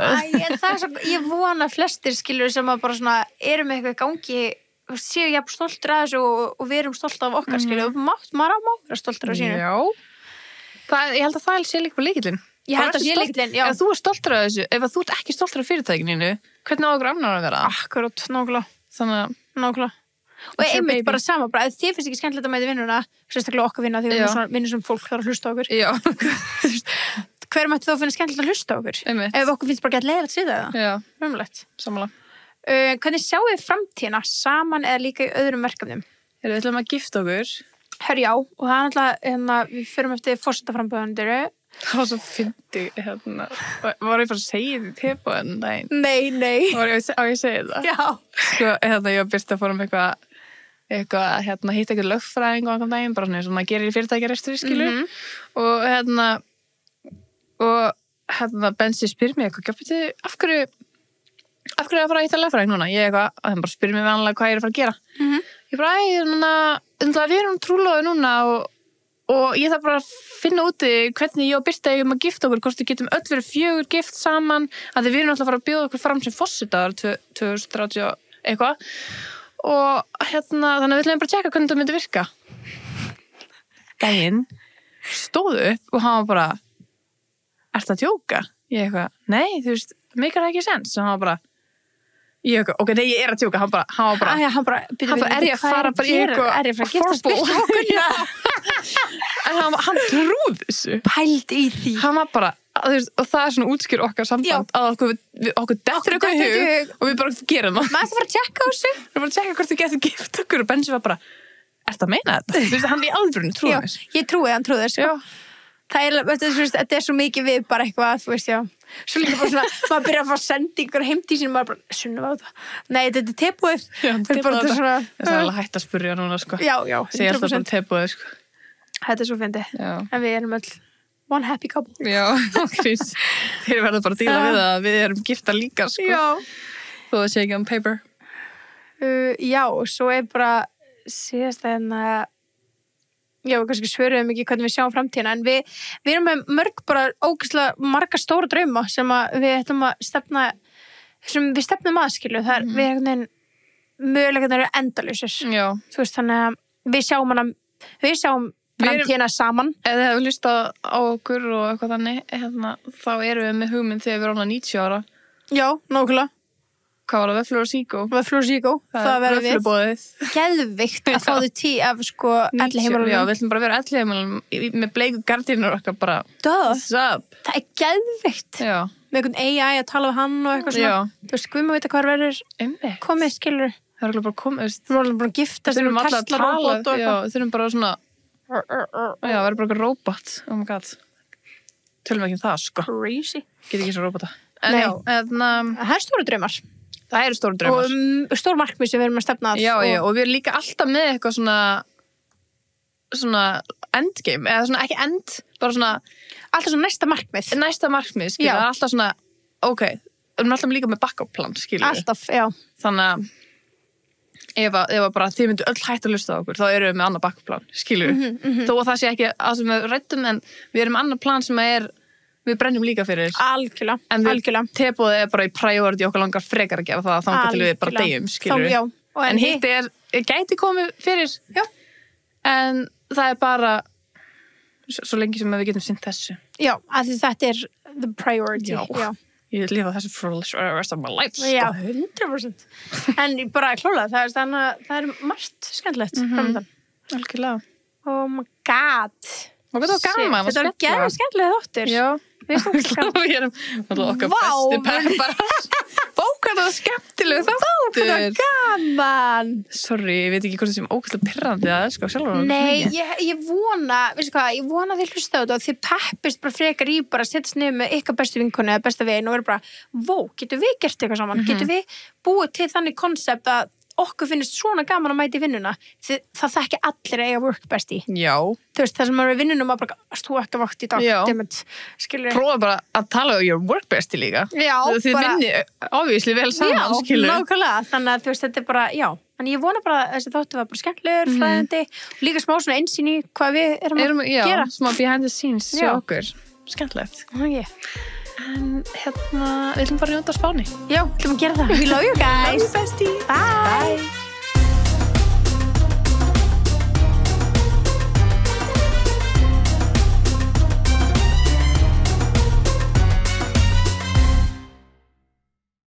Ég vona flestir, skilur, sem að bara svona erum eitthvað í gangi, séu ég stoltur að þessu og við erum stolt af okkar, skilur. Maður á vera stoltur af sínu. Já. Ég held að það sé líka bara lykillinn. Ég held að sé lykillinn, já. Ef þú er stoltur af þessu, ef þú ert ekki stoltur af fyrirtækinu, hvernig á okkur annar að vera? Akkurat, nákvæmlega. Þannig að, nákvæmlega. Og einmitt bara sama, bara ef þið finnst ekki skemmtilegt að mæta vinnuna, sérstaklega okkar vinna því við erum svona vinnur sem fólk þarf að hlusta á okkur. Já. Hver mætti þá finna skemmtilegt að hlusta á okkur? Einmitt. Ef okkur finnst bara gett leiðilegt við það. Já. Raunverulegt. Sammála. Hvernig sjáu þið framtíðina saman eða líka í öðrum verkefnum? Við ætlum að gifta okkur. Já, og það er náttúrulega, við förum eftir forsetaframbjóðandiru. Það var svo fyndið, var ég bara að segja því tepa en daginn? Nei. Á ég að segja það? Já. Sko, ég var byrst að fórum eitthvað, hitta eitthvað lögfræðing og eitthvað daginn, bara svona gerir í fyrirtækjarestur, skilur. Og Bensi spyr mig eitthvað, af hverju að fara að hitta lögfræðing núna? Ég eitthvað, að þeim bara spyr mig vanlega hvað ég er að fara að gera. Ég bara, við erum trúlóði núna og ég þarf bara að finna úti hvernig ég og Birta eigum að gifta okkur, hvort við getum öll verið 4 gift saman, að við erum alltaf að fara að bjóða okkur fram sem fossetar 2030 eitthvað og þannig að við ætlum bara að tjekka hvernig það myndi virka. Daginn stóðu upp og hann var bara, ertu að djóka? Ég eitthvað, nei, þú veist, meikar það ekki sens? Og hann var bara, ég eitthvað, ok, nei, ég er að djóka, hann bara, er ég að fara bara í eitthvað, er ég að fara að giftast okkur? En hann trúði þessu. Pældi í því. Hann var bara, þú veist, og það er svona útskýr okkar samband að okkur dettur eitthvað í hug og við bara gerum það. Maður þarf að tjekka á þessu. Við bara að tjekka hvort við getum gift okkur og Bensi var bara, ertu að meina þetta? Þú veist, hann í alvörinu trúði þessu. Ég trúi, hann trúði þessu. þetta svo mikið við bara eitthvað, þú veist, já. Svo líka bara svona, maður byrja að fá sendingur heimti sín, maður bara, Sunniva á það. Nei, þetta er tebúið. Já, tebúið þetta. Svona, það er alveg hægt að spyrja núna, sko. Já, 100%. Segja alltaf bara tebúið, sko. Þetta er svo fyndið. En við erum öll one happy couple. Já, Krís. Þeir verða bara að díla við að við erum gifta líka, sko. Já. Þó það sé ekki paper. Já, svo bara síðast já, við kannski svöruðum ekki hvernig við sjáum framtíðina, en við erum með mörg bara ógeðslega marga stóra drauma sem að við ætlum að stefna, sem við stefnum að, skilu, það er, við einhvern veginn möguleikarnir eru endalausir. Já. Þú veist, þannig að við sjáum framtíðina saman. Ef þið hefur lystað á okkur og eitthvað þannig, þá erum við með hugmynd þegar við erum 90 ára. Já, nákvæmlega. Hvað var það? Vöfflur og síkó? Vöfflur og síkó, það verður við. Vöfflubóðið. Geðvikt að fá þau af sko elliheimilunum. Já, við ætlum bara að vera elliheimilunum með bleiku gardínur okkar bara. What's up? Það er geðvikt. Já. Með einhvern AI að tala við hann og eitthvað svona. Já. Þú veist, hvað maður veit hvað verður komið, skilur. Það er bara komið, veist. Við erum bara að gifta, við erum Tesla robot og eitthvað. Já, við þurfum bara svona, já, verður bara eitthvað robot. Oh my god. Tölum ekki það, sko. Crazy. Get ekki svo robota. En já, það er stóru draumar. Það eru stóru draumar. Og stór markmið sem við erum að stefna að. Já, og við erum líka alltaf með eitthvað svona endgame, eða svona ekki end, bara svona alltaf svona næsta markmið, skilur, það er alltaf svona, ok, við erum alltaf líka með backup plan, skilur. Alltaf, já. Þannig að ef bara þið myndu öll hægt að hlusta á okkur, þá erum við með annað backup plan, skilur. Þó að það sé ekki að sem við ræddum, en við erum með annað plan sem við brennum líka fyrir. Algjörlega. En tebúðið er bara í priority, okkar langar frekar að gera það, þangað til við bara deyjum, skilur. Já. En hitt gæti komið fyrir. Já. En það er bara svo lengi sem við getum sinnt þessu. Já, af því þetta er the priority. Já. Ég vil lifa þessu for the rest of my life, sko. Já, 100%. En bara klálega, það er margt skemmtilegt framöndan. Algjörlega. Oh my god. Og þetta var gaman. Þetta var geðveikt skemmtilega þáttur. Já. Við erum okkar besti pepparar. Bók, þetta var skemmtileg þáttur. Þetta var gaman. Sorry, ég veit ekki hvort það sem ókvæmlega pirrandi að elska sjálfur. Nei, ég vona, veistu hvað, ég vona þið hlusta á þetta og þið peppist bara frekar í bara að setjast niður með ykkar bestu vinkonu eða besta veginn og vera bara, getum við gert eitthvað saman? Getum við búið til þannig konsept að okkur finnst svona gaman að mæta í vinnuna. Það þekki allir að eiga work bestie. Já. Þú veist, það sem maður er í vinnunum maður bara, þú ekki að vakt í dag. Já. Prófa bara að tala um your work bestie líka. Já. Þið vinni obviously vel saman, skilur. Já, nákvæmlega. Þannig að þú veist, þetta er bara, já. En ég vona bara að þessi þáttu var bara skemmtilegur, fræðandi. Líka smá svona einsýni hvað við erum að gera. Já, smá behind the scenes hjá okkur. Skemmtilegt. En við ætlum bara að njóta á Spáni. Já, við ætlum að gera það. We love you guys. Love you bestie. Bye.